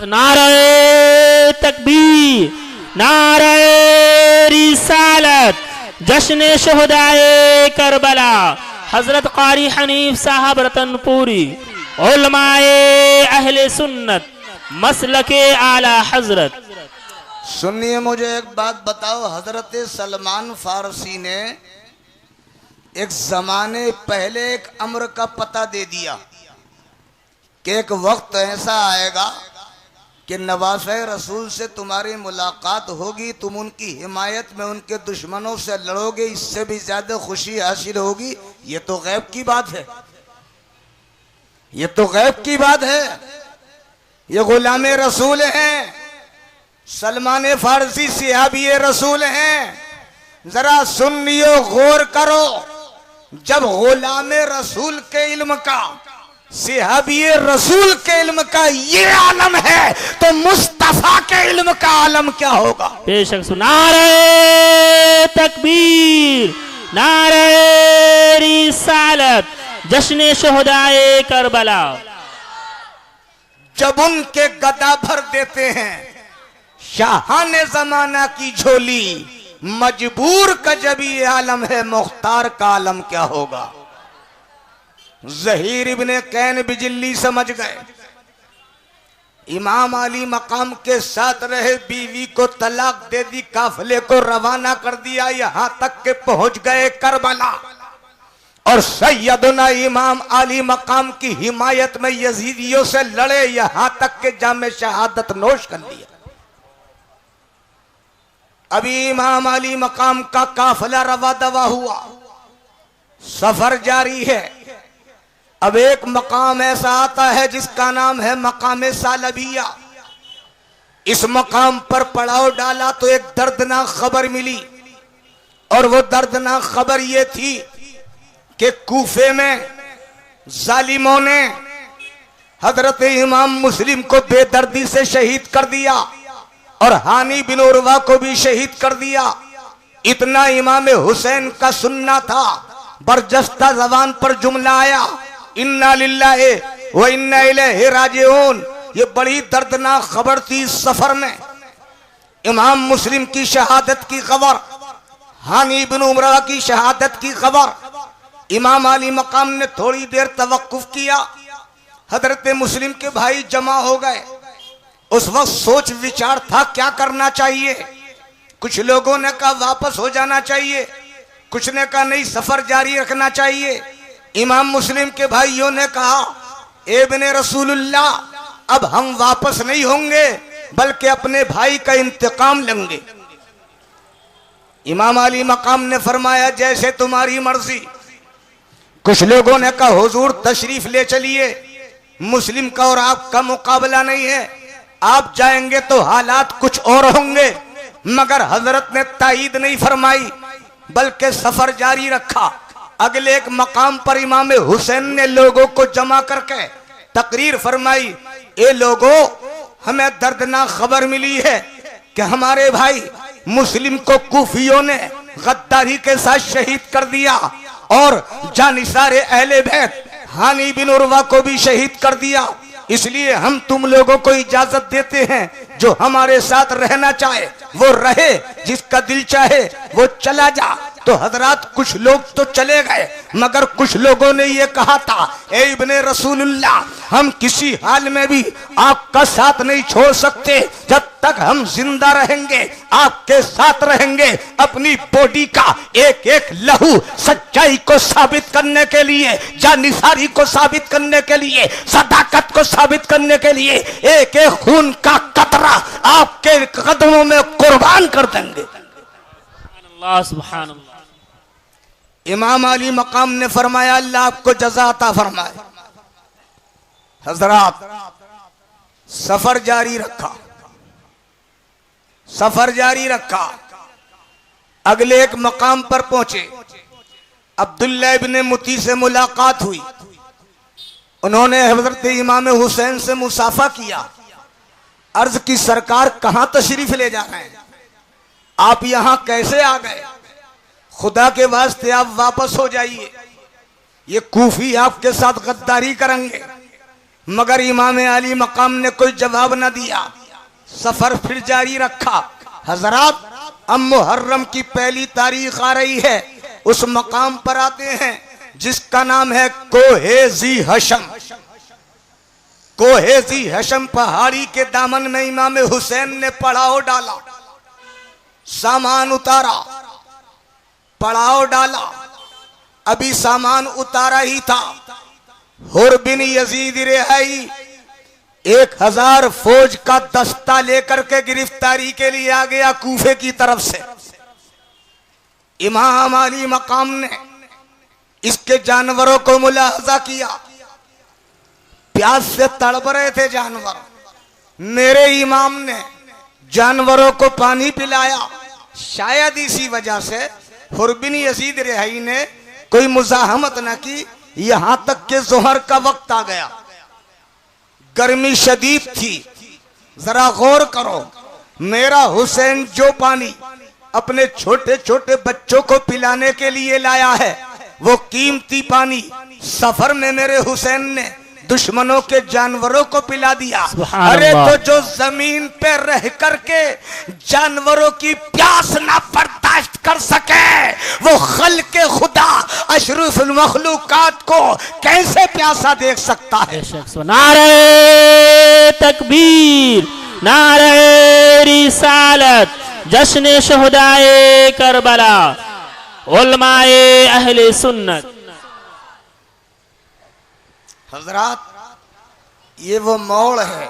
नारे तकबीर, नारे रिसालत, जश्न शुहदाए करबला, हजरत कारी हनीफ साहब रतनपुरी, उलमाए अहले सुन्नत, मसलके आला हजरत। सुनिए मुझे एक बात बताओ, हजरत सलमान फारसी ने एक जमाने पहले एक अम्र का पता दे दिया कि एक वक्त ऐसा आएगा कि नवासे रसूल से तुम्हारी मुलाकात होगी, तुम उनकी हिमायत में उनके दुश्मनों से लड़ोगे, इससे भी ज्यादा खुशी हासिल होगी। ये तो गैब की बात है, ये तो गैब की बात है। ये गुलाम रसूल हैं, सलमान फारसी सिहाबी रसूल हैं। जरा सुन लियो, गौर करो, जब गुलाम रसूल के इल्म का, सिहाबी रसूल के इल्म का ये आलम है तो मुस्तफा के इल्म का आलम क्या होगा? बेशक नारे तकबीर, नारे रिसालत, जश्न शुहदाए करबला। जब उनके गदा भर देते हैं शाहाने जमाना की झोली, मजबूर का जब ये आलम है, मुख्तार का आलम क्या होगा? ज़हीर इब्ने कैन बिजली समझ गए, इमाम अली मकाम के साथ रहे, बीवी को तलाक दे दी, काफिले को रवाना कर दिया, यहां तक के पहुंच गए करबला, और सैयदना इमाम अली मकाम की हिमायत में यजीदियों से लड़े, यहां तक के जामे शहादत नोश कर लिया। अभी इमाम अली मकाम का काफिला रवा दवा हुआ, सफर जारी है। अब एक मकाम ऐसा आता है जिसका नाम है मकाम सालबिया। इस मकाम पर पड़ाव डाला तो एक दर्दनाक खबर मिली, और वो दर्दनाक खबर ये थी कि कूफे में जालिमों ने हजरत इमाम मुस्लिम को बेदर्दी से शहीद कर दिया और हानी बिन उर्वा को भी शहीद कर दिया। इतना इमाम हुसैन का सुन्ना था, बरजस्ता जबान पर जुमला आया, इन्ना लिल्लाहि व इन्ना इलैहि राजिऊन। ये बड़ी दर्दनाक खबर थी। सफर में इमाम मुस्लिम की शहादत की खबर, हानी बिन उमरा की शहादत की खबर। इमाम अली मकाम ने थोड़ी देर तवक्कुफ किया। हजरत मुस्लिम के भाई जमा हो गए। उस वक्त सोच विचार था क्या करना चाहिए। कुछ लोगों ने कहा वापस हो जाना चाहिए, कुछ ने कहा नहीं सफर जारी रखना चाहिए। इमाम मुस्लिम के भाइयों ने कहा इब्ने रसूलुल्लाह, अब हम वापस नहीं होंगे बल्कि अपने भाई का इंतकाम लेंगे। इमाम अली मकाम ने फरमाया जैसे तुम्हारी मर्जी। कुछ लोगों ने कहा हुजूर तशरीफ ले चलिए, मुस्लिम का और आपका मुकाबला नहीं है, आप जाएंगे तो हालात कुछ और होंगे। मगर हजरत ने ताईद नहीं फरमाई बल्कि सफर जारी रखा। अगले एक मकाम पर इमाम हुसैन ने लोगों को जमा करके तकरीर फरमाई, ये लोगों हमें दर्दनाक खबर मिली है कि हमारे भाई मुस्लिम को कूफियों ने गद्दारी के साथ शहीद कर दिया और जानिसारे अहले बैत हानी बिन उर्वा को भी शहीद कर दिया। इसलिए हम तुम लोगों को इजाजत देते हैं, जो हमारे साथ रहना चाहे वो रहे, जिसका दिल चाहे वो चला जा। तो हजरात कुछ लोग तो चले गए, मगर कुछ लोगों ने ये कहा था ए इब्ने रसूलुल्लाह, हम किसी हाल में भी आपका साथ नहीं छोड़ सकते। जब तक हम जिंदा रहेंगे आपके साथ रहेंगे। अपनी बॉडी का एक एक लहू सच्चाई को साबित करने के लिए, जानिसारी को साबित करने के लिए, सदाकत को साबित करने के लिए एक एक खून का कतरा आपके कदमों में कुर्बान कर देंगे। सुभान अल्लाह। इमाम अली मकाम ने फरमाया अल्लाह आपको जज़ा अता फरमाए। हजरात सफर जारी रखा, सफर जारी रखा। अगले एक मकाम पर पहुंचे। अब्दुल्लाह इब्ने मुती से मुलाकात हुई। उन्होंने हजरत इमाम हुसैन से मुसाफा किया। अर्ज की सरकार कहां तशरीफ ले जा रहे हैं, आप यहां कैसे आ गए? खुदा के वास्ते आप वापस हो जाइए, ये कूफी आपके साथ गद्दारी करेंगे। मगर इमाम अली मकाम ने कोई जवाब न दिया। सफर फिर जारी रखा। हजरात अब मुहर्रम की पहली तारीख आ रही है। उस मकाम पर आते हैं जिसका नाम है कोहेजी हशम। कोहेजी हशम पहाड़ी के दामन में इमाम हुसैन ने पड़ाव डाला, सामान उतारा, पड़ाव डाला। अभी सामान उतारा ही था, हुर बिन यजीद रिहाई 1000 फौज का दस्ता लेकर के गिरफ्तारी के लिए आ गया कूफे की तरफ से। इमाम अली मकाम ने इसके जानवरों को मुलाहजा किया। प्यास से तड़प रहे थे जानवर। मेरे इमाम ने जानवरों को पानी पिलाया। शायद इसी वजह से हुर बिन यजीद रिहाई ने कोई मुजाहमत न की। यहां तक के जोहर का वक्त आ गया, गर्मी शदीद थी। जरा गौर करो, मेरा हुसैन जो पानी अपने छोटे छोटे बच्चों को पिलाने के लिए लाया है, वो कीमती पानी सफर में मेरे हुसैन ने दुश्मनों के जानवरों को पिला दिया। अरे तो जो जमीन पे रह करके जानवरों की प्यास ना बर्दाश्त कर सके, वो खल्के खुदा अशरफुल मखलूकात को कैसे प्यासा देख सकता है? नारे तकबीर, नारे रिसालत, जश्न शुहदाए करबला, उलमाए अहले सुन्नत। हजरात ये वो मोड़ है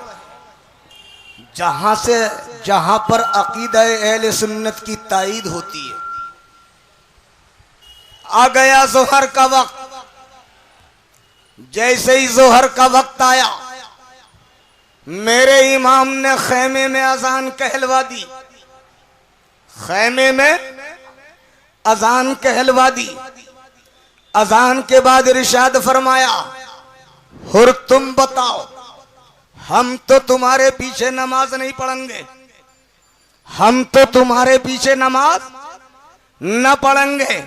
जहां पर अकीदा अहले सुन्नत की ताईद होती है। आ गया जोहर का वक्त। जैसे ही जोहर का वक्त आया, मेरे इमाम ने खेमे में अजान कहलवा दी। खेमे में अजान कहलवा दी। अजान के बाद इरशाद फरमाया, हुर तुम बताओ हम तो तुम्हारे पीछे नमाज नहीं पढ़ेंगे, हम तो तुम्हारे पीछे नमाज न पढ़ेंगे।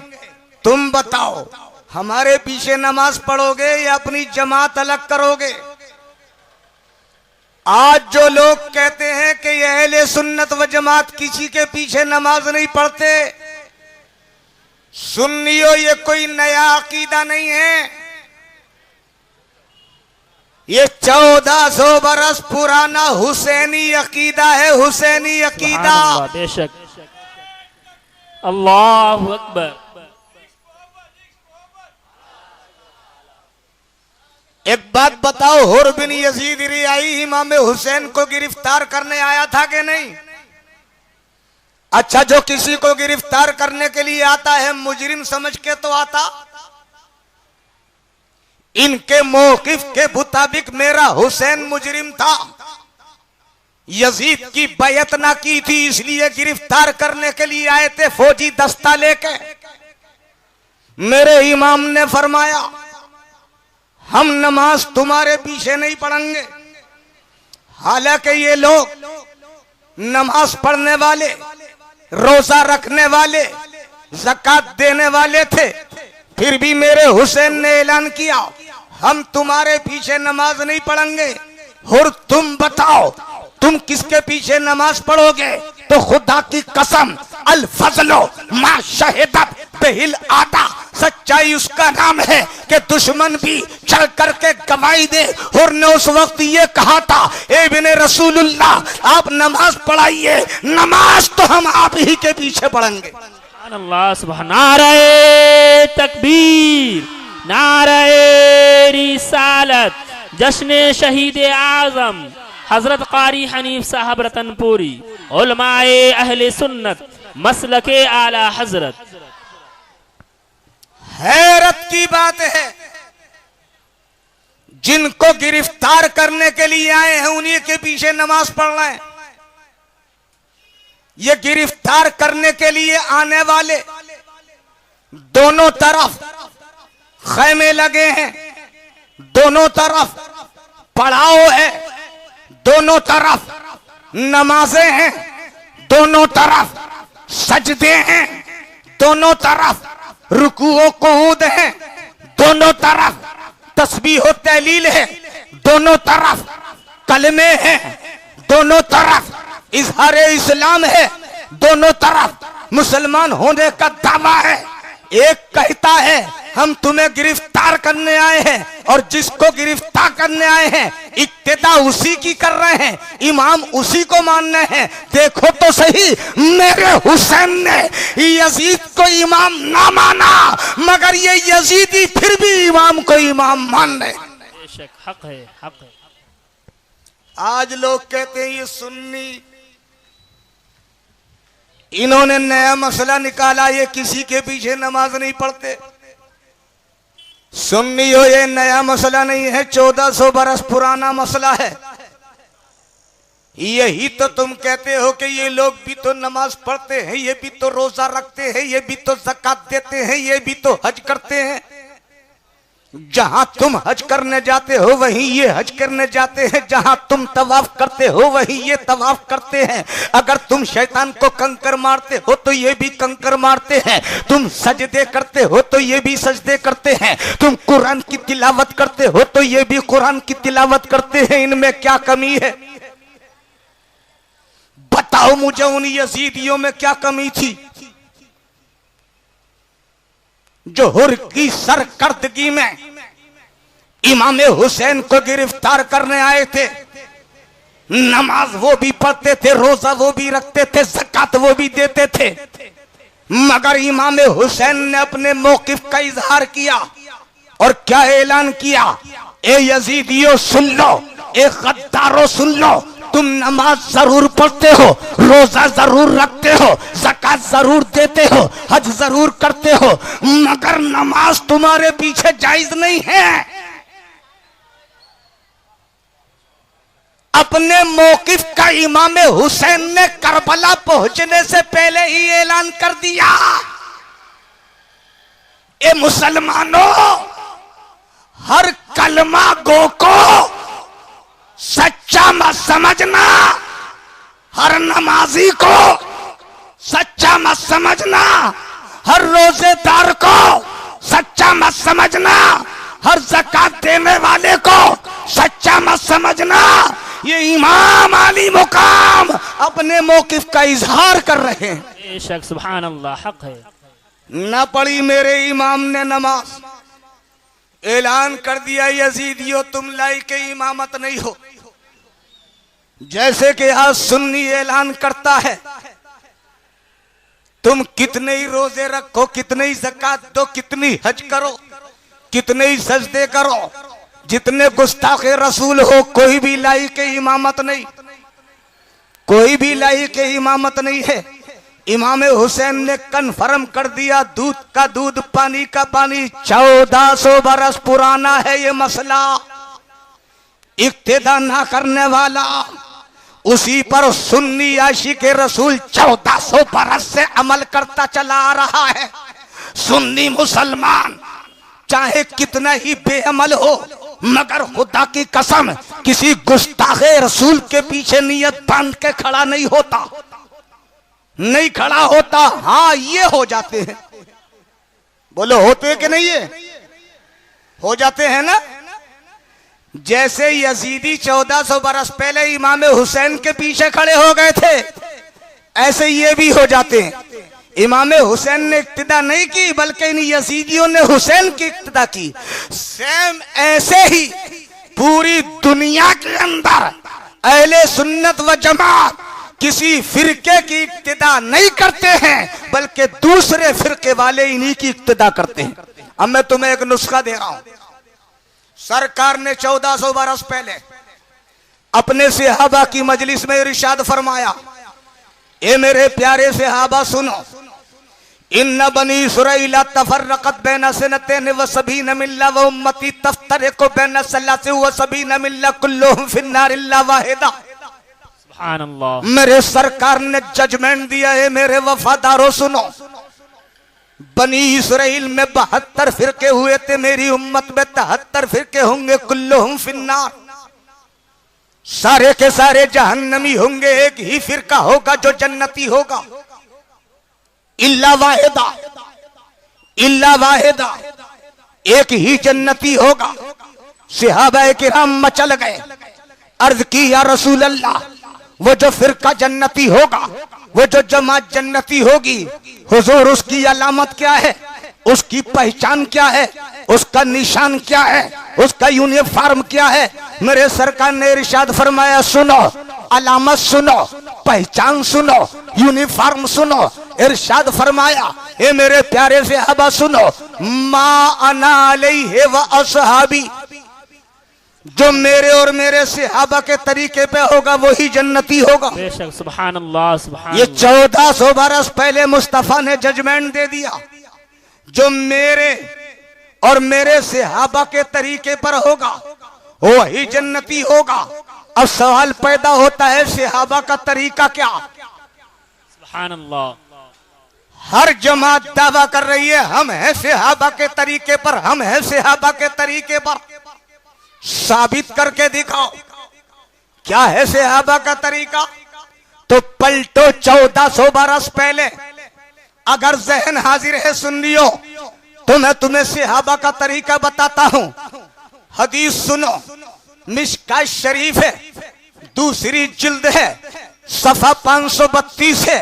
तुम बताओ, हमारे पीछे नमाज पढ़ोगे या अपनी जमात अलग करोगे? आज जो लोग कहते हैं कि ये अहले सुन्नत व जमात किसी के पीछे नमाज नहीं पढ़ते, सुन्नियों ये कोई नया अकीदा नहीं है, ये 1400 बरस पुराना हुसैनी अकीदा है, हुसैनी अकीदा। बेशक, अल्लाहु अकबर। एक बात बताओ, हुर बिन यजीद रियाई इमाम हुसैन को गिरफ्तार करने आया था कि नहीं? अच्छा, जो किसी को गिरफ्तार करने के लिए आता है मुजरिम समझ के तो आता। इनके मौकिफ के मुताबिक मेरा हुसैन मुजरिम था, यजीद की बैयत ना की थी, इसलिए गिरफ्तार करने के लिए आए थे फौजी दस्ता लेके। मेरे इमाम ने फरमाया हम नमाज तुम्हारे पीछे नहीं पढ़ेंगे। हालांकि ये लोग नमाज पढ़ने वाले, रोजा रखने वाले, ज़कात देने वाले थे, फिर भी मेरे हुसैन ने ऐलान किया हम तुम्हारे पीछे नमाज नहीं पढ़ेंगे। और तुम बताओ, तुम किसके पीछे नमाज पढ़ोगे? तो खुदा की कसम, अल फजलो मा शहीदत बिहिल आदा, सच्चाई उसका नाम है कि दुश्मन भी चल करके गवाही दे। और ने उस वक्त ये कहा था, ए बिने रसूलुल्लाह आप नमाज पढ़ाइए, नमाज तो हम आप ही के पीछे पढ़ेंगे। अल्लाह सुभान, नारे तकबीर, नारे रिसालत, जश्न शहीद आजम हजरत कारी हनीफ साहब रतनपुरी, उलमाए अहले सुन्नत, मसलके आला हजरत। हैरत की बात है, जिनको गिरफ्तार करने के लिए आए हैं उन्हीं के पीछे नमाज पढ़ रहे हैं। ये गिरफ्तार करने के लिए आने वाले दोनों तरफ खैमे लगे हैं, दोनों तरफ पड़ाव है, दोनों तरफ नमाजें हैं, दोनों तरफ सजदे हैं, दोनों तरफ रुकू कुऊद है, दोनों तरफ तस्बीह तहलील है, दोनों तरफ कलमे हैं, दोनों तरफ इजहारे इस्लाम है, दोनों तरफ मुसलमान होने का दावा है। एक कहता है हम तुम्हें गिरफ्तार करने आए हैं, और जिसको गिरफ्तार करने आए हैं इक्तिदा उसी की कर रहे हैं, इमाम उसी को मानने हैं। देखो तो सही, मेरे हुसैन ने यजीद को इमाम ना माना, मगर ये यजीदी फिर भी इमाम को इमाम मान रहे। बेशक हक है, हक है। आज लोग कहते हैं ये सुन्नी, इन्होंने नया मसला निकाला, ये किसी के पीछे नमाज नहीं पढ़ते। सुन्नी हो, ये नया मसला नहीं है, 1400 बरस पुराना मसला है। यही तो तुम कहते हो कि ये लोग भी तो नमाज पढ़ते हैं, ये भी तो रोजा रखते हैं, ये भी तो ज़कात देते हैं, ये भी तो हज करते हैं। जहां तुम हज करने जाते हो वहीं ये हज करने जाते हैं, जहां तुम तवाफ करते हो वहीं ये तवाफ करते हैं। अगर तुम शैतान को कंकर मारते हो तो ये भी कंकर मारते हैं, तुम सजदे करते हो तो ये भी सजदे करते हैं, तुम कुरान की तिलावत करते हो तो ये भी कुरान की तिलावत करते हैं। इनमें क्या कमी है? बताओ मुझे, उन यजीदियों में क्या कमी थी जो हुर की सरकर्दगी में इमाम हुसैन को गिरफ्तार करने आए थे? नमाज वो भी पढ़ते थे, रोजा वो भी रखते थे, ज़कात वो भी देते थे, मगर इमाम हुसैन ने अपने मौकिफ का इजहार किया और क्या ऐलान किया? ए यजीदियों सुन लो, ए गद्दारों सुन लो, तुम नमाज जरूर पढ़ते हो, रोजा जरूर रखते हो, ज़कात जरूर देते हो, हज जरूर करते हो, मगर नमाज तुम्हारे पीछे जायज नहीं है। अपने मौकिफ का इमाम हुसैन ने करबला पहुंचने से पहले ही ऐलान कर दिया, ए मुसलमानों, हर कलमा गो को सच्चा मत समझना हर नमाजी को, सच्चा मत समझना हर रोजेदार को, सच्चा मत समझना हर ज़कात देने वाले को, सच्चा मत समझना। ये इमाम अली मुकाम अपने मौकिफ का इजहार कर रहे हैं। बेशक सुभान अल्लाह, हक है। न पढ़ी मेरे इमाम ने नमाज, ऐलान कर दिया यजीदियो तुम लायक इमामत नहीं हो। जैसे कि आज सुन्नी ऐलान करता है तुम कितने ही रोजे रखो, कितने ही ज़कात दो, कितनी हज करो, कितने ही सजदे करो, जितने गुस्ताखे रसूल हो, कोई भी लायक इमामत नहीं, कोई भी लायक इमामत नहीं है। इमाम हुसैन ने कन्फर्म कर दिया, दूध का दूध पानी का पानी, 1400 बरस पुराना है ये मसला। इक्तिदा ना करने वाला उसी पर सुन्नी आशिक रसूल 1400 बरस से अमल करता चला आ रहा है। सुन्नी मुसलमान चाहे कितना ही बेअमल हो, मगर खुदा की कसम किसी गुस्ताखे रसूल के पीछे नियत बांध के खड़ा नहीं होता, नहीं खड़ा होता। हाँ ये हो जाते हैं, बोलो होते हैं कि नहीं? ये हो जाते हैं ना। जैसे यजीदी 1400 बरस पहले इमाम हुसैन के पीछे खड़े हो गए थे, ऐसे ये भी हो जाते हैं। इमाम हुसैन ने इक्तिदा नहीं की, बल्कि इन यजीदियों ने हुसैन की इक्तिदा की। सेम ऐसे ही पूरी दुनिया के अंदर अहले सुन्नत व जमात किसी फिरके की इक्तिदा नहीं करते हैं, बल्कि दूसरे फिरके वाले इन्हीं की इक्तिदा करते हैं। अब मैं तुम्हें एक नुस्खा दे रहा हूं। सरकार ने 1400 बरस पहले अपने सहाबा की मजलिस में इरशाद फरमाया, ए मेरे प्यारे सहाबा सुनो, इन्ना बनी इस्राईला तफर्रकत बैन सनतैन व सबीन मिल्ला व उम्मती तफ्तरिकु बैन सलासी व सबीन मिल्ला कुल्लुहुम फिन्नार इल्ला वाहिदा। सुभान अल्लाह। मेरे सरकार ने जजमेंट दिया है, मेरे वफादारों सुनो, बनी इस्राइल में 72 फिरके हुए थे, मेरी उम्मत में 73 फिरके होंगे, कुल्लुहुम फिन्नार, सारे के सारे जहन्नमी होंगे, एक ही फिरका होगा जो जन्नती होगा। इल्ला वाहिदा, इल्ला वाहिदा, एक ही जन्नती होगा। सहाबा किराम मचल गए, अर्ज की या रसूल अल्लाह, वो जो फिरका जन्नती होगा, वो जो जमात जन्नती होगी, हुजूर उसकी अलामत क्या है, उसकी पहचान क्या है, उसका निशान क्या है, उसका यूनिफॉर्म क्या है? मेरे सरकार ने इरशाद फरमाया, सुनो, अलामत सुनो, पहचान सुनो, यूनिफॉर्म सुनो। इरशाद फरमाया, ए मेरे प्यारे सहाबा सुनो, मा अना अलैहि व अस्हाबी, जो मेरे और मेरे सहाबा के तरीके पे होगा वही जन्नती होगा। बेशक सुभान अल्लाह, सुभान। ये 1400 बरस पहले मुस्तफा ने जजमेंट दे दिया, जो मेरे और मेरे सहाबा के तरीके पर होगा वही जन्नती होगा। अब सवाल पैदा होता है, सहाबा का तरीका क्या? सुभान अल्लाह। हर जमात दावा कर रही है हम हैं सहाबा के तरीके पर, हम हैं सहाबा के तरीके पर। साबित करके दिखाओ क्या है सहाबा का तरीका। तो पलटो 1400 बरस पहले। अगर जहन हाजिर है सुन्नियों तो मैं तुम्हें सहाबा का तरीका बताता हूं। हदीस सुनो, मिशकात शरीफ है, दूसरी जिल्द है, सफा 532 है।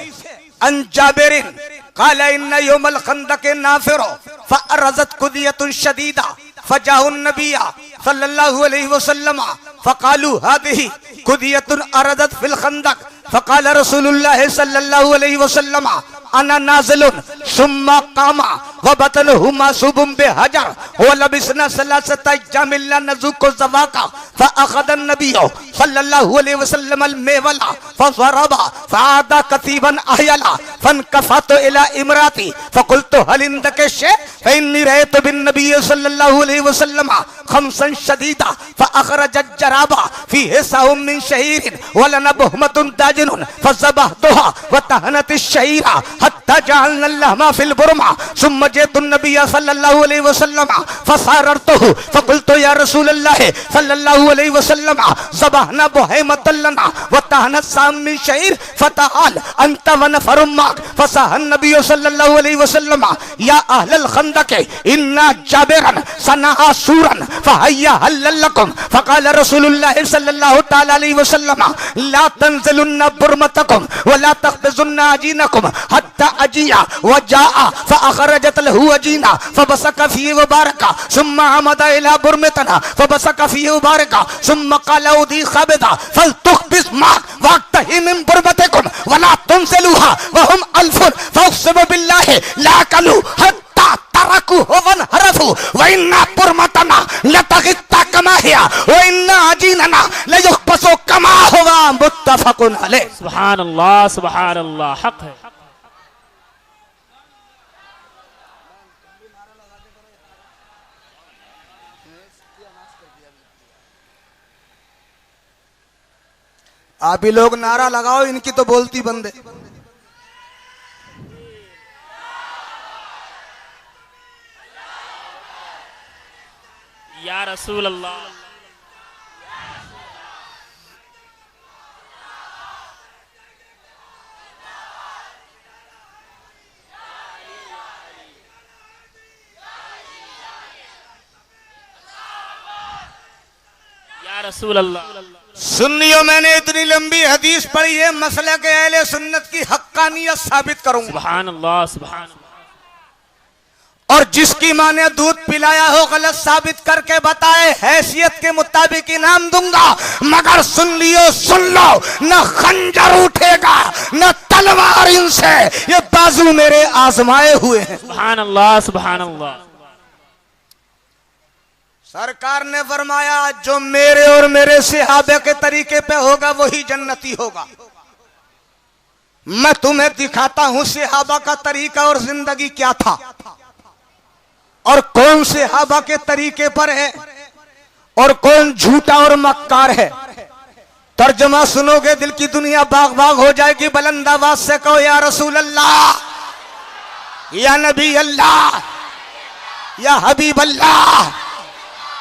अन जाबिरिन काला इन्ना यौमल खंदक नाफिरो फअरज़त कुदियतुन शदीदा फजाहुन नबिया सल्लल्लाहु अलैहि वसल्लम फकालू हादिही कुदियतुन अरदत फिल खंदक फकाल रसूलुल्लाह सल्लल्लाहु अलैहि वसल्लम अना नाज़िलुन सुम्मा कामा व बतनुहु मासूबुम बिहजर व लबिसना सलासता जामिल्ला नज़ुको ज़वाका फअखदन नबियो सल्लल्लाहु अलैहि वसल्लम अल मेवला फज़रबा फआदा कतीबन अहयला फनकफतु इला इमराती फकुल्तु हल इंदके शै फइन्नी रअयतु बिन नबी सल्लल्लाहु अलैहि वसल्लम खमसन शदीदा फअखरज जराबा फीहि साउम मिन शहीरिन व लना बुहमतुन दाज दाजिनुन फज़बहतुहा व तहनत अश-शईरा हत्ता जअलना लहमा फिल बुरमा सुम्मा जअतु नबी सल्लल्लाहु अलैहि वसल्लम फसाररतुहु फकुल्तु या रसूल अल्लाह सल्लल्लाहु अलैहि वसल्लम ज़बहना बुहैमतन लना व तहनत साम मिन शईर फतआल अंत व नफरुम माक फसहन नबी सल्लल्लाहु अलैहि वसल्लम या अहलल खंदक इन्ना जाबिरन सनहा सूरन फहय्या हल्लकुम फकाल रसूलुल्लाह सल्लल्लाहु तआला अलैहि वसल्लम ला तंज़िलुन्ना बुरमतकुम व ला तखबिजुन्ना अजीनकुम हत्ता अजिया व जाआ फअखरजत लहु अजीना फबसक फीहि व बारका सुम्मा अमदा इला बुरमतना फबसक फीहि व बारका सुम्मा क़ाल उदी खबदा फलतुखबिस मा वक्तहि मिन बुरमतिकुम व ला तुनज़िलुहा व हुम अल्फुन फअक़सिमु बिल्लाहि ला कलू हत्ता तरकू वन हरफू व इन्ना बुरमतना लतगित्ता कमा हिया व इन्ना अजीनना लयुखबसु कमा हुवा मुत्तफ़क़ुन अलैह। सुभान अल्लाह हक है। आप ही लोग नारा लगाओ, इनकी तो बोलती बंद है। या रसूल अल्लाह। या रसूल अल्लाह। सुन्नियों, मैंने इतनी लंबी हदीस पढ़ी है, मसले के अहले सुन्नत की हक्कानियत साबित करूंगा। सुभान अल्लाह सुभान अल्लाह। और जिसकी माँ ने दूध पिलाया हो गलत साबित करके बताए, हैसियत के मुताबिक इनाम दूंगा। मगर सुन लियो, सुन लो, न खंजर उठेगा न तलवार इनसे, ये बाजू मेरे आजमाए हुए हैं। सुभान अल्लाह सुभान अल्लाह। सरकार ने फरमाया जो मेरे और मेरे सहाबा के तरीके पे होगा वही जन्नती होगा। मैं तुम्हें दिखाता हूं सहाबा का तरीका और जिंदगी क्या था और कौन सहाबा के तरीके पर है और कौन झूठा और मक्कार है। तर्जमा सुनोगे दिल की दुनिया बाग बाग हो जाएगी। बुलंद आवाज से कहो या रसूल अल्लाह, या नबी अल्लाह, या हबीब अल्लाह।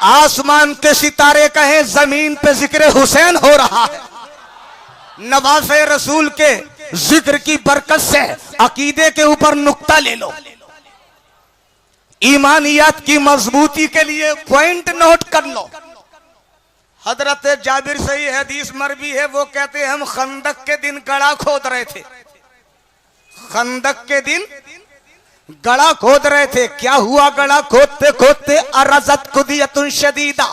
आसमान के सितारे कहें, जमीन पे जिक्र हुसैन हो रहा है। नवाज़े रसूल के जिक्र की बरकत से अकीदे के ऊपर नुक्ता ले लो। ईमानियात की मजबूती के लिए पॉइंट नोट कर लो। हजरत जाबिर से ही हदीस मरवी है, वो कहते हैं हम खंदक के दिन गड़ा खोद रहे थे। खंदक के दिन गड़ा खोद रहे थे। क्या हुआ? गड़ा खोदते खोदते अरज़त कुदियतुन शदीदा,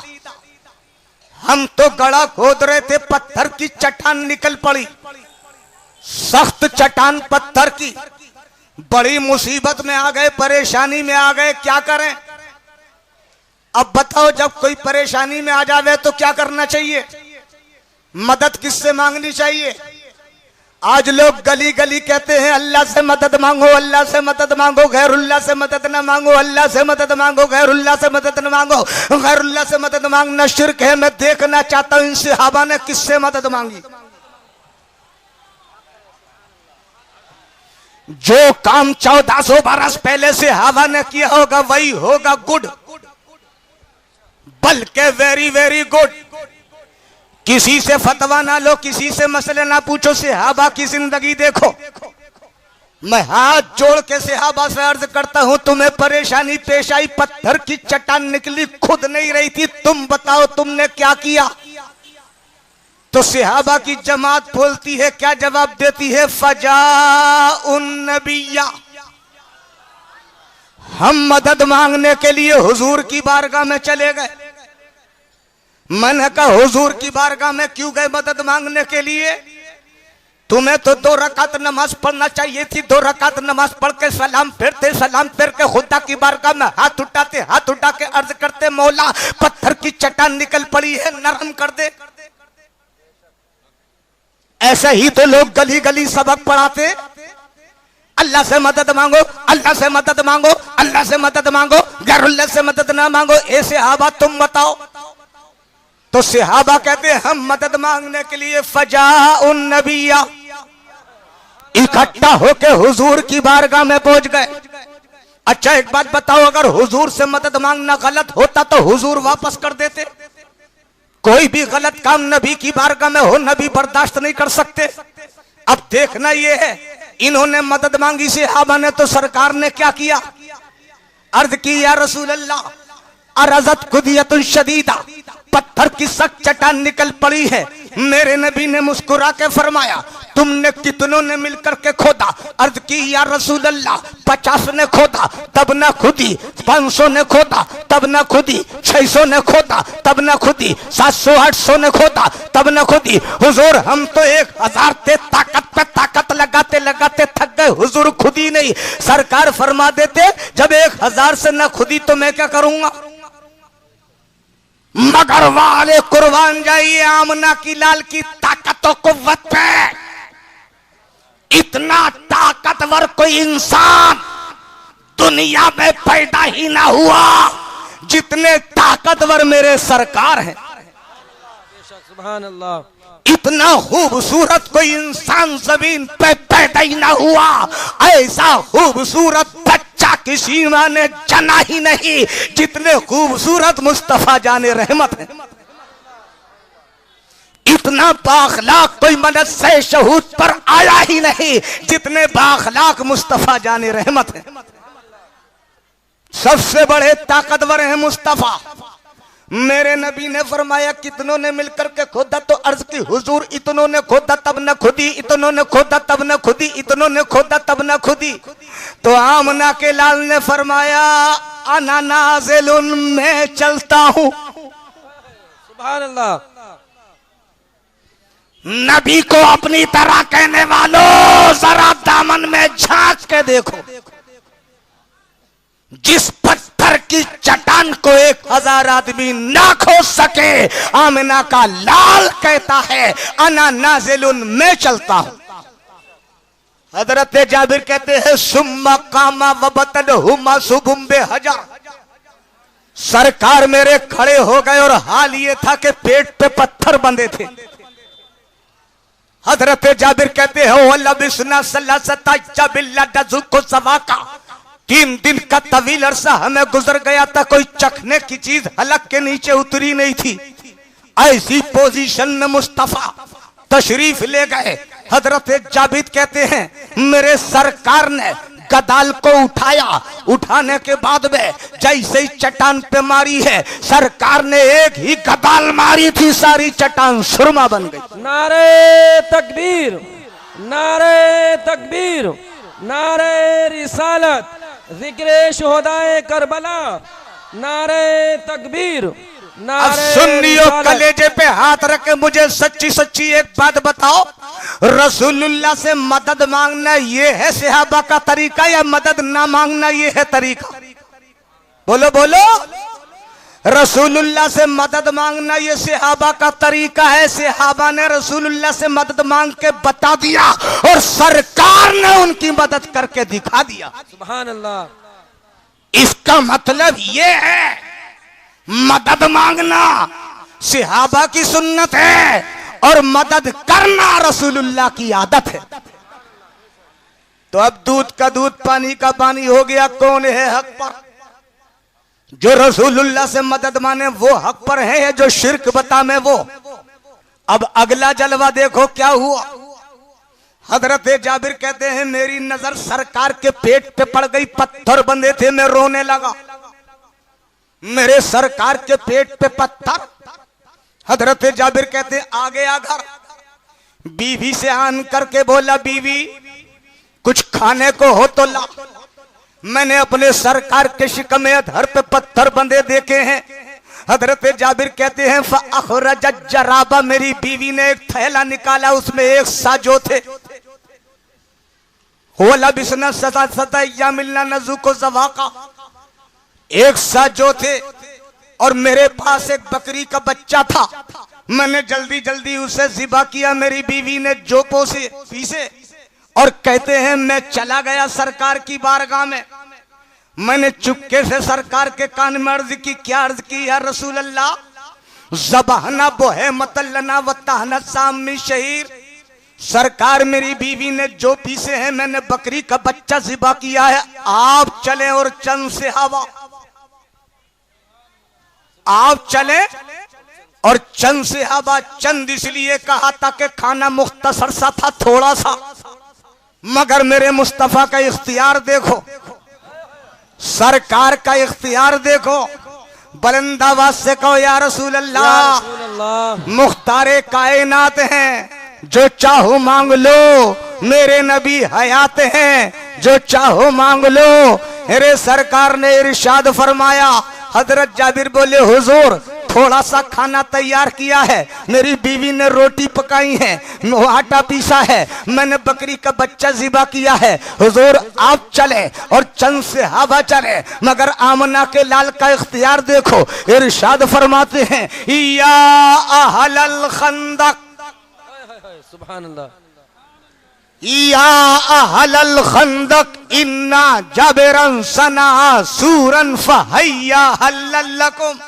हम तो गड़ा खोद रहे थे, पत्थर की चट्टान निकल पड़ी, सख्त चट्टान पत्थर की। बड़ी मुसीबत में आ गए, परेशानी में आ गए, क्या करें? अब बताओ, जब कोई परेशानी में आ जावे तो क्या करना चाहिए? मदद किससे मांगनी चाहिए? आज लोग गली गली कहते हैं अल्लाह से मदद मांगो, अल्लाह से मदद मांगो, गैरुल्लाह से मदद न मांगो, अल्लाह से मदद मांगो, गैरुल्लाह से मदद न मांगो। गैरुल्लाह से मदद मांगना शिर्क है। मैं देखना चाहता हूं इन सहाबा ने किससे मदद मांगी। जो काम 1400 बरस पहले सहाबा ने किया होगा वही होगा गुड, बल्कि वेरी वेरी गुड। किसी से फतवा ना लो, किसी से मसले ना पूछो, सहाबा की जिंदगी देखो। मैं हाथ जोड़ के सहाबा से अर्ज करता हूं, तुम्हें परेशानी पेश आई, पत्थर की चट्टान निकली, खुद नहीं रही थी, तुम बताओ तुमने क्या किया? तो सहाबा की जमात बोलती है, क्या जवाब देती है? फजाउन नबिया, हम मदद मांगने के लिए हुजूर की बारगाह में चले गए। मैंने कहा हुजूर की बारगाह में क्यों गए मदद मांगने के लिए? तुम्हें तो 2 रकात नमाज पढ़ना चाहिए थी। 2 रकात नमाज पढ़ के सलाम फिरते, सलाम फिर के खुदा की बारगाह में हाथ उठाते, हाथ उठा के अर्ज करते, मौला पत्थर की चट्टान निकल पड़ी है, नरम कर दे। ऐसे ही तो लोग गली गली सबक पढ़ाते, अल्लाह से मदद मांगो, अल्लाह से मदद मांगो, अल्लाह से मदद मांगो, गैरुल्लाह से मदद ना मांगो। ए सहाबा तुम बताओ। तो सहाबा कहते हैं हम मदद मांगने के लिए फजाउन नबिया, इकट्ठा होके हुजूर की बारगाह में पहुंच गए। अच्छा एक बात बताओ, अगर हुजूर से मदद मांगना गलत होता तो हुजूर वापस कर देते? कोई भी गलत काम नबी की बारगाह में हो, नबी बर्दाश्त नहीं कर सकते। अब देखना ये है, इन्होंने मदद मांगी सहाबा ने, तो सरकार ने क्या किया? अर्ज की या रसूल अल्लाह, अरज़त कुदियतुन शदीदा, पत्थर की सख्त चट्टान निकल पड़ी है। मेरे नबी ने मुस्कुरा के फरमाया, तुमने कितनों ने मिलकर के खोदा? अर्ज की या रसूल अल्लाह, 50 ने खोदा तब ना खुदी, 500 ने खोदा तब ना खुदी, 600 ने खोदा तब ना खुदी, 700-800 ने खोदा तब ना खुदी। हुजूर हम तो 1000 थे, ताकत पे ताकत लगाते लगाते थक गए, हुजूर खुदी नहीं। सरकार फरमा देते, जब 1000 से ना खुदी तो मैं क्या करूंगा? मगर वाले कुर्बान जाइए आमना की लाल की ताकत और कुव्वत पे। इतना ताकतवर कोई इंसान दुनिया में पैदा ही ना हुआ जितने ताकतवर मेरे सरकार हैं। सुभान अल्लाह। इतना खूबसूरत कोई इंसान जमीन पे पैदा ही ना हुआ, ऐसा खूबसूरत बच्चा किसी मां ने जना ही नहीं जितने खूबसूरत मुस्तफा जाने रहमत है। इतना बाखलाक कोई मदद से शहूद पर आया ही नहीं जितने बाखलाक मुस्तफा जाने रहमत है। सबसे बड़े ताकतवर है मुस्तफा। मेरे नबी ने फरमाया, कितनों ने मिलकर के खोदा? तो अर्ज की हुजूर इतनों ने खोदा तब न खुदी, इतनों ने खोदा तब न खुदी, इतनों ने खोदा तब न खुदी। तो आमना के लाल ने फरमाया, अना नाज़िलुन, मैं चलता हूं। सुभान अल्लाह। नबी को अपनी तरह कहने वालों, जरा दामन में झांक के देखो। जिस पत्थर की चट्टान को 1000 आदमी ना खोद सके, आमिना का लाल कहता है, अना नाज़िलुन, मैं चलता हूं। हजरत जाबिर कहते हैं, सुम्मा कामा वबतन हुमा सुबुम बेहजा, सरकार मेरे खड़े हो गए और हाल ये था कि पेट पे पत्थर बंधे थे। हजरत जाबिर कहते हैं, वल्ला बिस्ना सल्लसता जबिल्ला दजुको सवाका, 3 दिन का तवील अरसा हमें गुजर गया था, कोई चखने की चीज हलक के नीचे उतरी नहीं थी। ऐसी पोजीशन में मुस्तफा तशरीफ ले गए। हजरत जाबिद कहते हैं, मेरे सरकार ने गदाल को उठाया, उठाने के बाद में जैसे ही चट्टान पे मारी है, सरकार ने एक ही गदाल मारी थी, सारी चट्टान सुरमा बन गई। नारे तकबीर, नारे तकबीर, नारे रिसालत, जिक्र शुहदाए करबला, नारे तकबीर, अब सुन्नियों कलेजे पे हाथ रख के मुझे सच्ची सच्ची एक बात बताओ, रसूलुल्लाह से मदद मांगना ये है सहाबा का तरीका या मदद ना मांगना ये है तरीका? बोलो बोलो। रसूलुल्लाह से मदद मांगना ये सहाबा का तरीका है। सहाबा ने रसूलुल्लाह से मदद मांग के बता दिया और सरकार ने उनकी मदद करके दिखा दिया। सुभान अल्लाह। इसका मतलब ये है, मदद मांगना सहाबा की सुन्नत है और मदद करना रसूलुल्लाह की आदत है। तो अब दूध का दूध पानी का पानी हो गया। कौन है हक पर? जो रसूलुल्लाह से मदद माने वो हक पर है, या जो शिर्क बता में वो। अब अगला जलवा देखो क्या हुआ। हजरत जाबिर कहते हैं, मेरी नजर सरकार के पेट पे पड़ गई, पत्थर बंधे थे, मैं रोने लगा। मेरे सरकार के पेट पे पत्थर। हजरत जाबिर कहते हैं, आ गया घर, बीवी से आन करके बोला, बीवी कुछ खाने को हो तो ला। मैंने अपने सरकार के शिकमे अधर पे पत्थर बंधे देखे हैं। हजरत जाबिर कहते हैं, फ़अख़रजत जराबा, मेरी बीवी ने एक थैला निकाला, उसमें एक साजो थे। होला बिसना सता सता या मिलना नजू को जवाका, एक साजो थे और मेरे पास एक बकरी का बच्चा था। मैंने जल्दी जल्दी उसे ज़िबा किया, मेरी बीवी ने जोपों से पीसे और कहते हैं, मैं चला गया सरकार की बारगाह में। मैंने चुपके से सरकार के कान में अर्ज की। क्या अर्ज की? या रसूल अल्लाह, ज़बहना बोहे मतलना वतहना सामी शहीर, सरकार मेरी बीवी ने जो पीसे हैं मैंने बकरी का बच्चा ज़िबा किया है, आप चले और चंद से हवा, आप चले और चंद से हवा। चंद इसलिए कहा था कि खाना मुख्तसर सा था, थोड़ा सा, मगर मेरे मुस्तफा का इख्तियार देखो, सरकार का इख्तियार देखो। बुलंद आवाज से कहो या रसूल अल्लाह, मुख्तारे कायनात हैं, जो चाहो मांग लो, मेरे नबी हयात हैं, जो चाहो मांग लो। मेरे सरकार ने इरशाद फरमाया, हजरत जाबिर बोले हुजूर थोड़ा सा खाना तैयार किया है, मेरी बीवी ने रोटी पकाई है, आटा पीसा है, मैंने बकरी का बच्चा ज़िबा किया है, हुजूर आप चले और चंद से हवा चले। मगर आमना के लाल का इख्तियार देखो, इरशाद फरमाते हैं या अहलल खंदक, सुभान अल्लाह, या अहलल खंदक इन्ना जाबिरन सना सूरन फहैया हल्लकुम।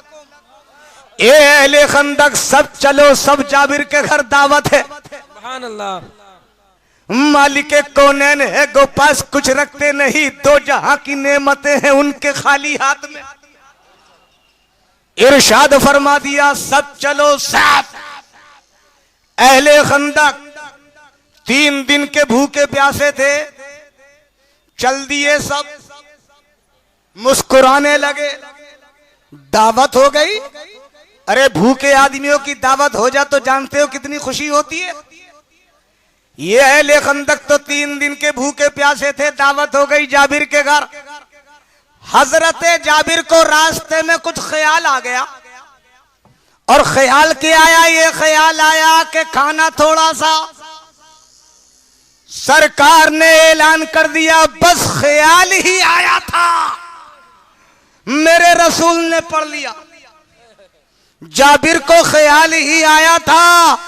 ए अहले खंदक सब चलो, सब जाबिर के घर दावत है। सुभान अल्लाह। मालिक कौनैन है, गो पास कुछ रखते नहीं, दो जहां की नेमतें हैं उनके खाली हाथ में। इरशाद फरमा दिया सब चलो सब। अहले खंदक 3 दिन के भूखे प्यासे थे, चल दिए सब, मुस्कुराने लगे, दावत हो गई। अरे भूखे आदमियों की दावत हो जा तो जानते हो कितनी खुशी होती है। ये अहले खंदक तो 3 दिन के भूखे प्यासे थे, दावत हो गई जाबिर के घर। हजरत जाबिर को रास्ते में कुछ ख्याल आ गया, और ख्याल क्या आया? ये ख्याल आया कि खाना थोड़ा सा। सरकार ने ऐलान कर दिया, बस ख्याल ही आया था, मेरे रसूल ने पढ़ लिया। जाबिर को ख्याल ही आया था,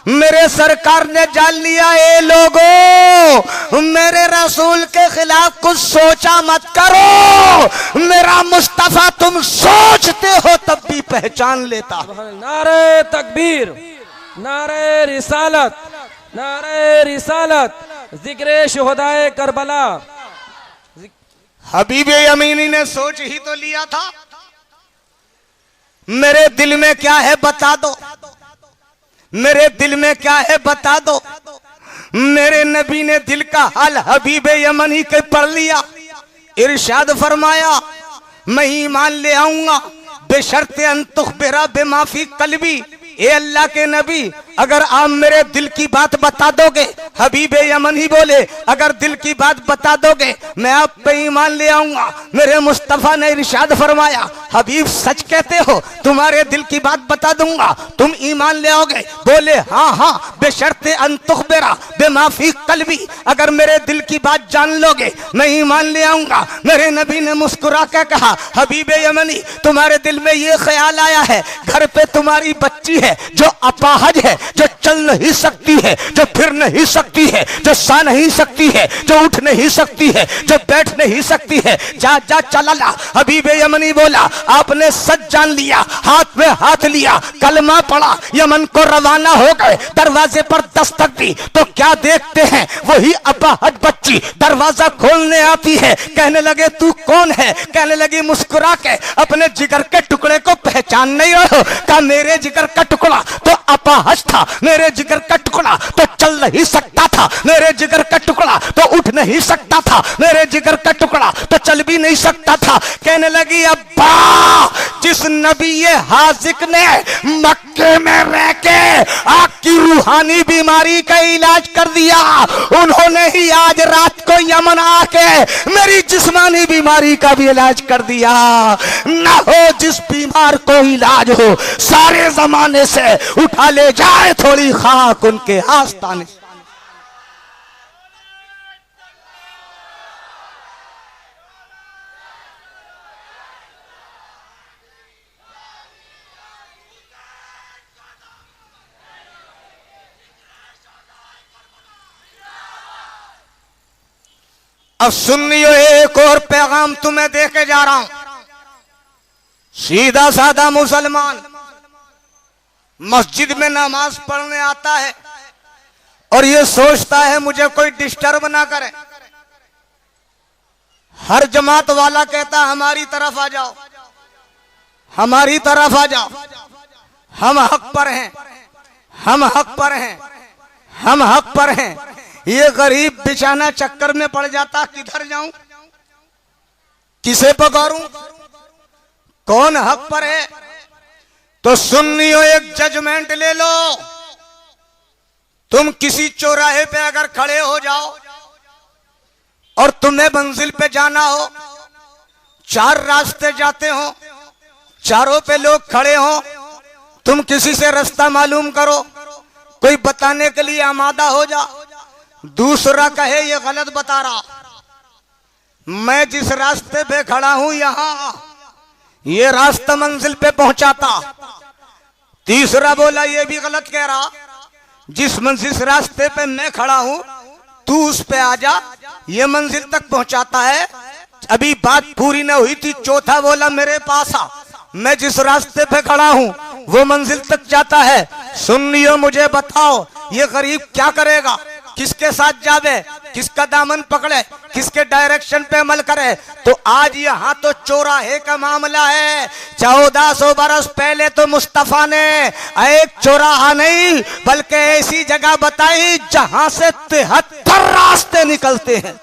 मेरे सरकार ने जान लिया। ए लोगों, मेरे रसूल के खिलाफ कुछ सोचा मत करो, मेरा मुस्तफा तुम सोचते हो तब भी पहचान लेता। नारे तकबीर, नारे रिसालत, नारे रिसालत, जिक्र शुहदाए करबला। हबीबे अमीनी ने सोच ही तो लिया था, मेरे दिल में क्या है बता दो, मेरे दिल में क्या है बता दो। मेरे नबी ने दिल का हाल हबीबे यमनी के पढ़ लिया। इरशाद फरमाया, मैं ईमान ले आऊंगा बेशर्ते अन तुखबिरा बेमाफी कल्बी। ए अल्लाह के नबी, अगर आप मेरे दिल की बात बता दोगे, हबीबे यमन ही बोले, अगर दिल की बात बता दोगे मैं आप पे ईमान ले आऊंगा। मेरे मुस्तफा ने इरशाद फरमाया, हबीब सच कहते हो, तुम्हारे दिल की बात बता दूंगा, तुम ईमान ले आओगे? बोले हाँ हाँ, बेशर्ते अन तुखबिरा बेमाफी कल्बी, अगर मेरे दिल की बात जान लोगे मैं ईमान ले आऊंगा। मेरे नबी ने मुस्कुरा कर कहा, हबीबे यमनी तुम्हारे दिल में ये ख्याल आया है, घर पे तुम्हारी बच्ची है जो अपाहज है, जो चल नहीं सकती है, जो फिर नहीं सकती है, जो सा नहीं सकती है, जो उठ नहीं सकती है, जो बैठ नहीं सकती है, जा जा चला ला। हबीबे यमनी बोला, आपने सच जान लिया, हाथ में हाथ लिया, कलमा पड़ा, यमन को रवाना हो गए। दरवाजे पर दस्तक दी तो क्या देखते हैं, वही अपाहज बच्ची दरवाजा खोलने आती है। कहने लगे तू कौन है? कहने लगी मुस्कुरा के, अपने जिगर के टुकड़े को पहचान नहीं रहे? कहा मेरे जिगर का टुकड़ा तो अपाहज था, मेरे जिगर का टुकड़ा तो चल नहीं सकता था, मेरे जिगर का टुकड़ा तो उठ नहीं सकता था, मेरे जिगर का टुकड़ा तो चल भी नहीं सकता था। कहने लगी अब्बा, जिस नबी ये हाजिक ने मक्के में रह के आपकी रूहानी बीमारी का इलाज कर दिया, उन्होंने ही आज रात को यमन आके मेरी जिस्मानी बीमारी का भी इलाज कर दिया। ना हो जिस बीमार को इलाज हो, सारे जमाने से उठा ले जाए थोड़ी खाक उनके आस्ताने। अब सुन लियो, एक और पैगाम तुम्हें दे के जा रहा हूं। सीधा साधा मुसलमान मस्जिद में नमाज पढ़ने आता है और ये सोचता है मुझे कोई डिस्टर्ब ना करे। हर जमात वाला कहता हमारी तरफ आ जाओ, हमारी तरफ आ जाओ, हम हक पर हैं, हम हक पर हैं, हम हक पर हैं। ये गरीब बिचाना चक्कर में पड़ जाता, किधर जाऊं, किसे पुकारूं, कौन हक पर है। तो सुन्नियों एक जजमेंट ले लो, तुम किसी चौराहे पे अगर खड़े हो जाओ और तुम्हें मंजिल पे जाना हो, चार रास्ते जाते हो, चारों पे लोग खड़े हो, तुम किसी से रास्ता मालूम करो, कोई बताने के लिए आमादा हो जा, दूसरा कहे ये गलत बता रहा, मैं जिस रास्ते पे खड़ा हूं यहां ये रास्ता मंजिल पे पहुंचाता, तीसरा बोला ये भी गलत कह रहा, जिस रास्ते पे मैं खड़ा हूं तू उस पे आ जा, ये मंजिल तक पहुंचाता है। अभी बात पूरी न हुई थी, चौथा बोला मेरे पास आ, मैं जिस रास्ते पे खड़ा हूं वो मंजिल तक जाता है। सुनियो मुझे बताओ ये गरीब क्या करेगा, किसके साथ जावे, किसका दामन पकड़े, किसके डायरेक्शन पे अमल करे। तो आज यहाँ तो चौराहे का मामला है। 1400 बरस पहले तो मुस्तफा ने एक चौराहा नहीं बल्कि ऐसी जगह बताई जहां से 73 रास्ते निकलते हैं,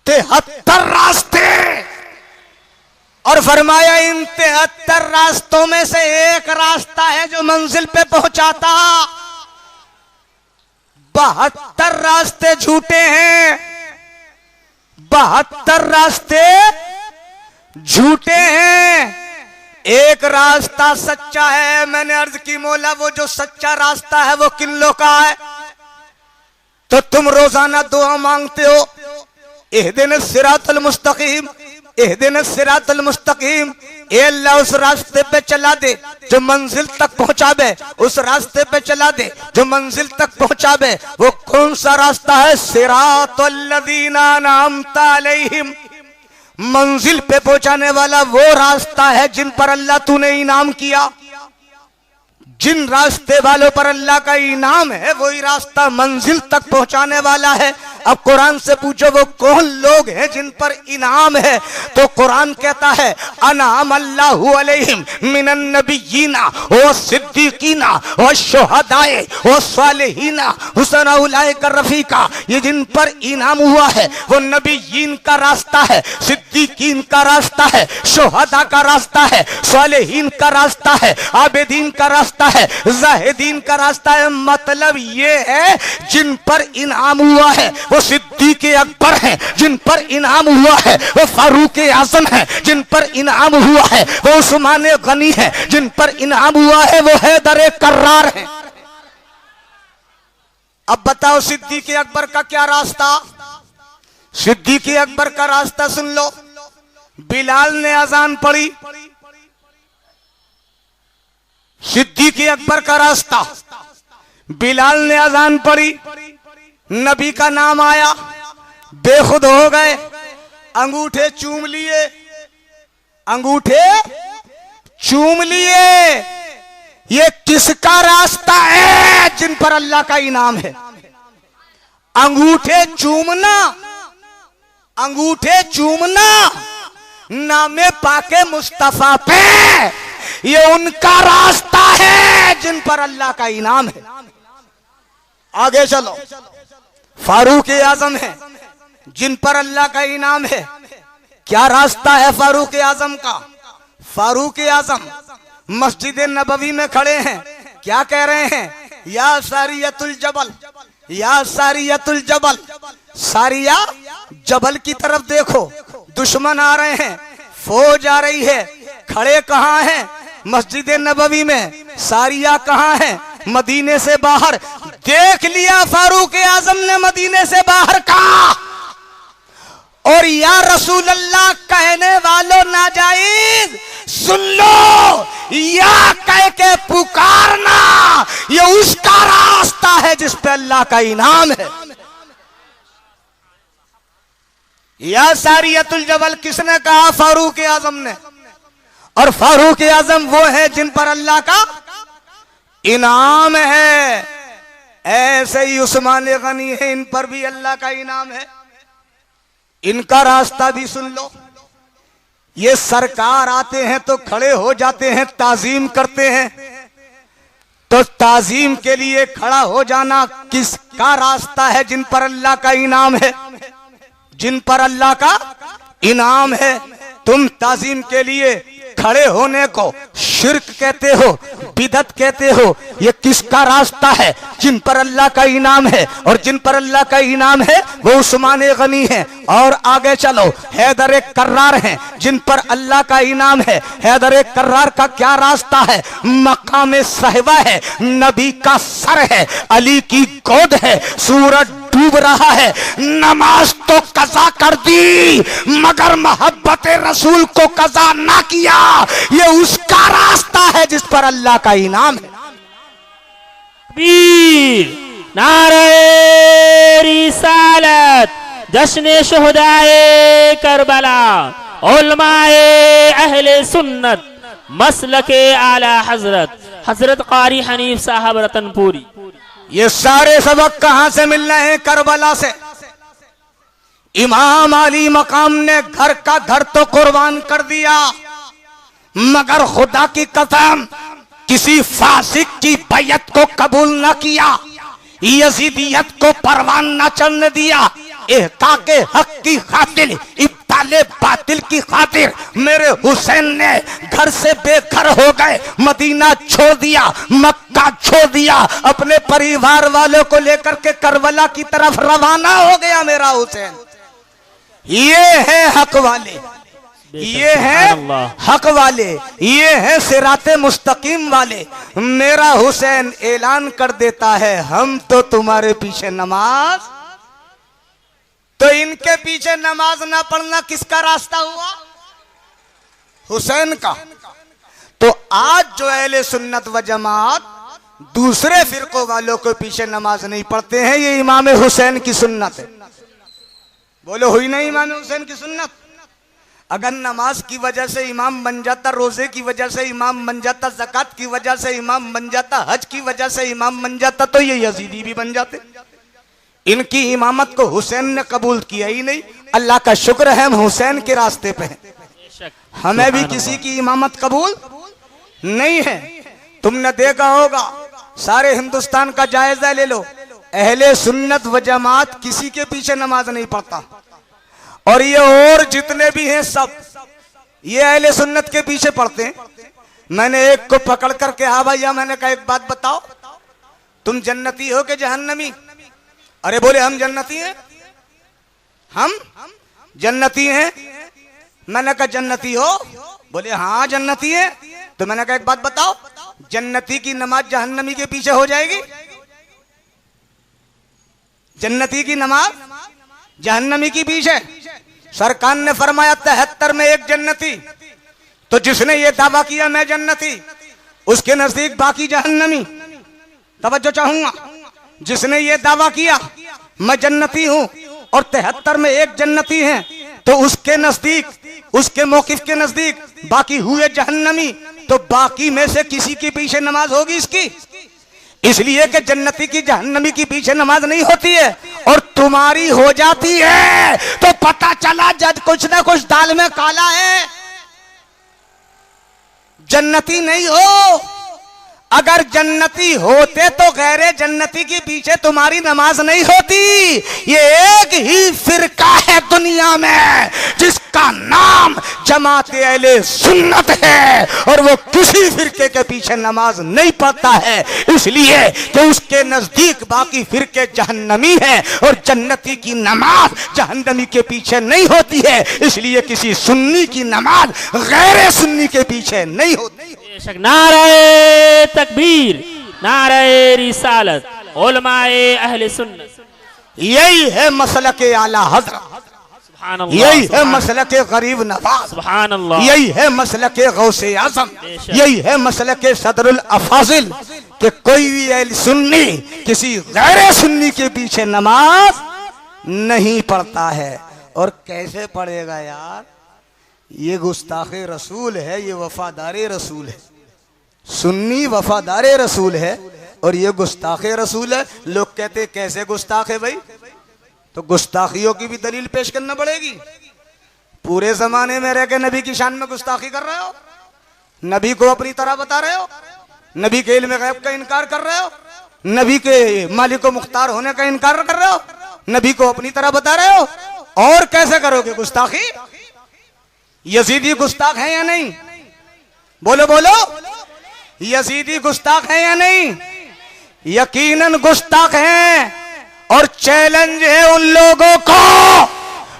73 रास्ते। और फरमाया इन 73 रास्तों में से एक रास्ता है जो मंजिल पे पहुंचाता, 72 रास्ते झूठे हैं, 72 रास्ते झूठे हैं, एक रास्ता सच्चा है। मैंने अर्ज की मौला वो जो सच्चा रास्ता है वो किन लोग का है। तो तुम रोजाना दुआ मांगते हो इहदिन सिरातल मुस्तकीम, इहदिन सिरातल मुस्तकीम, ए अल्लाह उस रास्ते पे चला दे जो मंजिल तक पहुंचावे, उस रास्ते पे चला दे जो मंजिल तक पहुंचावे। वो कौन सा रास्ता है? सिरातल लदीना अनअमता अलैहिम, मंजिल पे पहुंचाने वाला वो रास्ता है जिन पर अल्लाह तूने इनाम किया। जिन रास्ते वालों पर अल्लाह का इनाम है वही रास्ता मंजिल तक पहुंचाने वाला है। अब कुरान से पूछो वो कौन लोग हैं जिन पर इनाम है, तो कुरान कहता है अनाम अल्लाहु अलैहिम मिनन नबिय्यीना व सिद्दीकीना व शुहदाए व सालिहीना हुसन उलाइका रफीका। ये जिन पर इनाम हुआ है वो नबिय्यीन का रास्ता है, सिद्दीकीन का रास्ता है, शुहदा का रास्ता है, सालिहीन का रास्ता है, आबिदीन का रास्ता है, जाहिदीन का रास्ता है। मतलब ये है जिन पर इनाम हुआ है वो सिद्दीक अकबर हैं, जिन पर इनाम हुआ है वो फारूक आजम है, जिन पर इनाम हुआ है वो उस्मान गनी है, जिन पर इनाम हुआ है वो हैदर कर्रार है। अब बताओ सिद्दीक अकबर का क्या रास्ता? सिद्दीक अकबर का रास्ता सुन लो। बिलाल ने अजान पढ़ी, सिद्दीक अकबर का रास्ता, बिलाल ने अजान पढ़ी, नबी का नाम आया, बेखुद हो गए, अंगूठे चूम लिए, अंगूठे चूम लिए। ये किसका रास्ता है? जिन पर अल्लाह का इनाम है। अंगूठे चूमना, अंगूठे चूमना नामे पाके मुस्तफा पे, ये उनका रास्ता है जिन पर अल्लाह का इनाम है। आगे चलो, फारूक आजम है जिन पर अल्लाह का इनाम है। क्या रास्ता है फारूक आजम का? फारूक आजम मस्जिद नबवी में खड़े हैं, क्या कह रहे हैं? या सारियतुल जबल, या सारियतुल जबल, सारिया जबल की तरफ देखो, दुश्मन आ रहे हैं, फौज आ रही है। खड़े कहां हैं? मस्जिद नबवी में। सारिया कहां है? मदीने से बाहर। देख लिया फारूक आजम ने मदीने से बाहर कहा। और या रसूल अल्लाह कहने वालों नाजायज सुन लो, या कह के पुकारना ये उसका रास्ता है जिस पे अल्लाह का इनाम है। या सारियतुल जबल किसने कहा? फारूक आजम ने। और फारूक आजम वो है जिन पर अल्लाह का इनाम है, ऐसे ही उस्मान गनी है, इन पर भी अल्लाह का इनाम है। इनका रास्ता भी सुन लो। ये सरकार आते हैं तो खड़े हो जाते हैं, ताजीम करते हैं। तो ताजीम के लिए खड़ा हो जाना किसका रास्ता है? जिन पर अल्लाह का इनाम है, जिन पर अल्लाह का इनाम है। तुम ताजीम के लिए खड़े होने को शिर्क कहते हो, बिदअत कहते हो। ये किसका रास्ता है? जिन पर अल्लाह का इनाम है, और जिन पर अल्लाह का इनाम है वो उस्मान गनी है। और आगे चलो, हैदर कर्रार हैं, जिन पर अल्लाह का इनाम है। हैदर कर्रार का क्या रास्ता है? मकाम साहिबा है, नबी का सर है, अली की गोद है, सूरज डूब रहा है, नमाज तो कज़ा कर दी मगर मोहब्बत रसूल को कज़ा ना किया। ये उसका रास्ता है जिस पर अल्लाह का इनाम है। नारे रिसालत, जश्न शुहदाए करबला, उलमाए अहले सुन्नत, मसलके आला हजरत, हजरत कारी हनीफ साहब रतनपुरी। ये सारे सबक कहां से मिल रहे हैं? करबला से। इमाम अली मकाम ने घर का घर तो कुर्बान कर दिया, मगर खुदा की कसम किसी फासिक की बैयत को कबूल न किया, यजीदियत को परवान न चढ़ने दिया। इहकाके हक की खातिर, इब्ताले बातिल की खातिर मेरे हुसैन ने घर से बेघर हो गए, मदीना छोड़ दिया, मक्का छोड़ दिया, अपने परिवार वालों को लेकर के करबला की तरफ रवाना हो गया मेरा हुसैन। ये है हक वाले, ये है हक वाले, ये है सिराते मुस्तकीम वाले। मेरा हुसैन ऐलान कर देता है, हम तो तुम्हारे पीछे नमाज। तो इनके पीछे नमाज ना पढ़ना किसका रास्ता हुआ? हुसैन का। तो आज जो अहले सुन्नत व जमात दूसरे फिरकों वालों के पीछे नमाज नहीं पढ़ते हैं, ये इमाम हुसैन की सुन्नत है। बोलो हुई नहीं इमाम हुसैन की सुन्नत? अगर नमाज की वजह से इमाम बन जाता, रोजे की वजह से इमाम बन जाता, ज़कात की वजह से इमाम बन जाता, हज की वजह से इमाम बन जाता, तो ये यजीदी भी बन जाते। इनकी इमामत को हुसैन ने कबूल किया ही नहीं। अल्लाह का शुक्र है हम हुसैन के रास्ते पे हैं, हमें भी किसी की इमामत कबूल नहीं है। तुमने देखा होगा, सारे हिंदुस्तान का जायजा ले लो, अहले सुन्नत व जमात किसी के पीछे नमाज नहीं पढ़ता। और ये और जितने भी हैं सब ये अहले सुन्नत के पीछे पढ़ते हैं। मैंने एक को पकड़ करके, हाँ भैया, मैंने कहा एक बात बताओ, तुम जन्नती हो कि जहन्नमी? अरे बोले हम जन्नती हैं, हम जन्नती हैं। मैंने कहा जन्नती हो? बोले हाँ जन्नती है। तो मैंने कहा एक बात बताओ, जन्नती की नमाज जहन्नमी के पीछे हो जाएगी? जन्नती की नमाज जहन्नमी की पीछे? सरकार ने फरमाया 73 में एक जन्नती। तो जिसने ये दावा किया मैं जन्नती, उसके नजदीक बाकी जहन्नमी। तवज्जो चाहूंगा, जिसने ये दावा किया मैं जन्नती हूं और 73 में एक जन्नती हैं, तो उसके नजदीक, उसके मौकिफ के नजदीक बाकी हुए जहन्नमी। तो बाकी में से किसी के पीछे नमाज होगी इसकी? इसलिए कि जन्नती की जहन्नमी की पीछे नमाज नहीं होती है, और तुम्हारी हो जाती है तो पता चला जज कुछ ना कुछ दाल में काला है। जन्नती नहीं हो। अगर जन्नती होते तो गैरे जन्नती के पीछे तुम्हारी नमाज नहीं होती। ये एक ही फिरका है दुनिया में जिसका नाम जमात अहले सुन्नत है, और वो किसी फिरके के पीछे नमाज नहीं पढ़ता है, इसलिए कि उसके नजदीक बाकी फिरके जहन्नमी है और जन्नती की नमाज जहन्नमी के पीछे नहीं होती है। इसलिए किसी सुन्नी की नमाज गैर सुन्नी के पीछे नहीं होती। नारे तकबीर, नारे रिसालत, उलमाए अहले सुन्नत। यही है मसलके आला हज़रत, यही है मसलके गरीब नवाज, सुभान अल्लाह, यही है मसलके गौसे आज़म, यही है मसलके सदरुल अफाजिल कि कोई भी अहले सुन्नी किसी गैर सुन्नी के पीछे नमाज नहीं पढ़ता है। और कैसे पढ़ेगा यार? ये गुस्ताखे रसूल है, ये वफादारे रसूल है। सुन्नी वफादार रसूल है और ये गुस्ताख रसूल है। लोग कहते कैसे गुस्ताख है भाई? तो गुस्ताखियों की भी दलील पेश करना पड़ेगी। पूरे जमाने में रह के नबी की शान में गुस्ताखी कर रहे हो, नबी को अपनी तरह बता रहे हो, नबी के इल्म गैब का इनकार कर रहे हो, नबी के मालिक व मुख्तार होने का इनकार कर रहे हो, नबी को अपनी तरह बता रहे हो। और कैसे करोगे गुस्ताखी? यजीदी गुस्ताख है या नहीं? बोलो बोलो, यजीदी गुस्ताख है या नहीं? यकीनन गुस्ताख हैं। और चैलेंज है उन लोगों को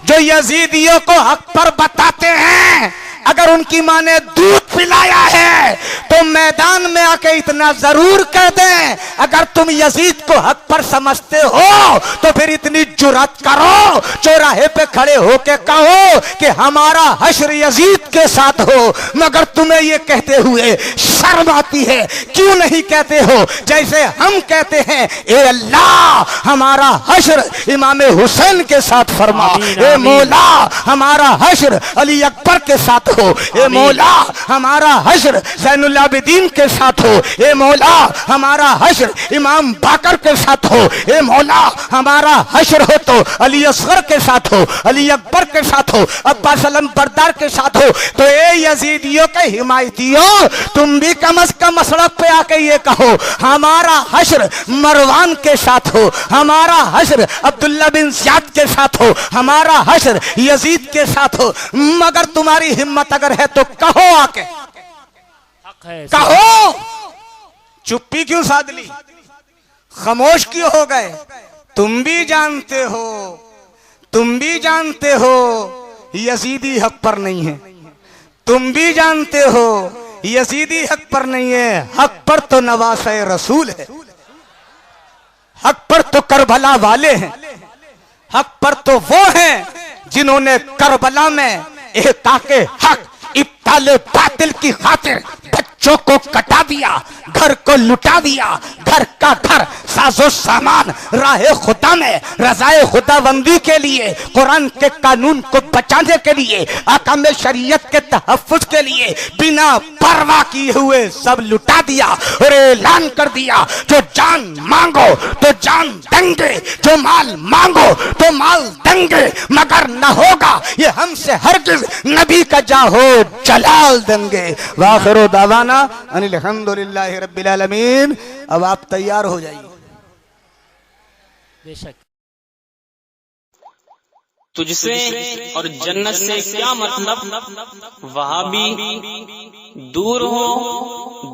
जो यजीदियों को हक पर बताते हैं। अगर उनकी माँ ने दूध पिलाया है तो मैदान में आके इतना जरूर कह दें, अगर तुम यजीद को हक पर समझते हो तो फिर इतनी जुर्रत करो, चौराहे पे खड़े होके कहो कि हमारा हश्र यजीद के साथ हो। मगर तुम्हें ये कहते हुए शर्म आती है, क्यों नहीं कहते हो जैसे हम कहते हैं, ए अल्लाह हमारा हश्र इमाम हुसैन के साथ फरमा, ए मौला हमारा हश्र अली अकबर के साथ हो, ए मौला हमारा हश्र ज़ैनुल आबिदीन के साथ हो, ए मौला हमारा हश्र इमाम बाकर के साथ हो, ए मौला हमारा हश्र हो तो अली असगर के साथ हो, अली अकबर के साथ हो, अब्बास अलम बरदार के साथ हो। तो ए यजीदियों के हिमायतियों, तुम भी कम अज कम सड़क पे आके ये कहो हमारा हश्र मरवान के साथ हो, हमारा हश्र अब्दुल्ला बिन ज़ियाद के साथ हो, हमारा हश्र यजीद के साथ हो। मगर तुम्हारी हिम्मत अगर है तो कहो आके, कहो। चुप्पी क्यों साध ली? खामोश क्यों हो गए? तुम भी जानते हो, तुम भी जानते हो यजीदी हक पर नहीं है, तुम भी जानते हो यजीदी हक पर नहीं है। हक पर तो नवासे रसूल है, हक पर तो करबला वाले हैं, हक पर तो वो हैं जिन्होंने करबला में एहकाके हक इब्ताले बातिल की खातिर बच्चों को कटा दिया, घर को लुटा दिया, घर का घर साजो सामान राहे खुदा में रजाए खुदाबंदी के लिए, कुरान के कानून को बचाने के लिए, आकाम शरीयत के तहफ्फुज के लिए बिना परवाह किए हुए सब लुटा दिया और ऐलान कर दिया, जो जान मांगो तो जान देंगे, जो माल मांगो तो माल देंगे, मगर न होगा ये हमसे हरगिज़ नबी का जाहो जलाल देंगे। वाखिरु दावाना अनिल हम्दुलिल्लाहि रब्बिल आलमीन। अब आप तैयार हो जाइए। बेशक तुझसे और जन्नत से क्या मतलब, वहाबी दूर हो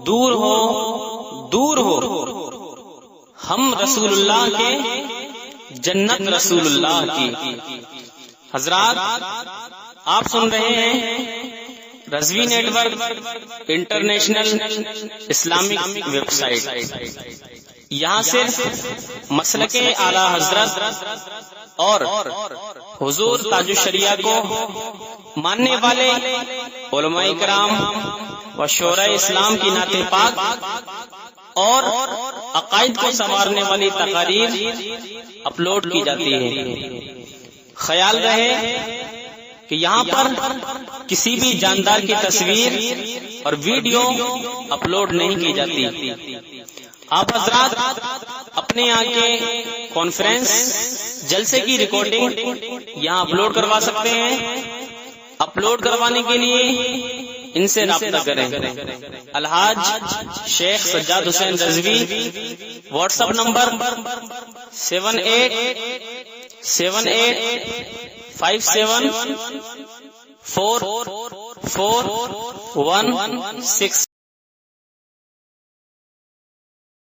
दूर हो दूर हो, हम रसूलुल्लाह के जन्नत रसूलुल्लाह की। हजरात आप सुन रहे हैं Razvi network international Islamic website. यहाँ सिर्फ मसलके आला हजरत और हुजूर ताजुश शरिया को मानने वाले उलमाए किराम व शोराए इस्लाम की नाते पाक और अकायद को संवारने वाली तकारीर अपलोड की जाती है। ख्याल रहे कि यहाँ पर किसी भी जानदार की तस्वीर और वीडियो अपलोड नहीं की जाती। आप हजरात अपने यहाँ के कॉन्फ्रेंस जलसे की रिकॉर्डिंग यहाँ अपलोड करवा सकते हैं। अपलोड करवाने के लिए इनसे राब्ता करें। Alhaj Sheikh Sajjad Hussain Razvi, WhatsApp number 7857 44116।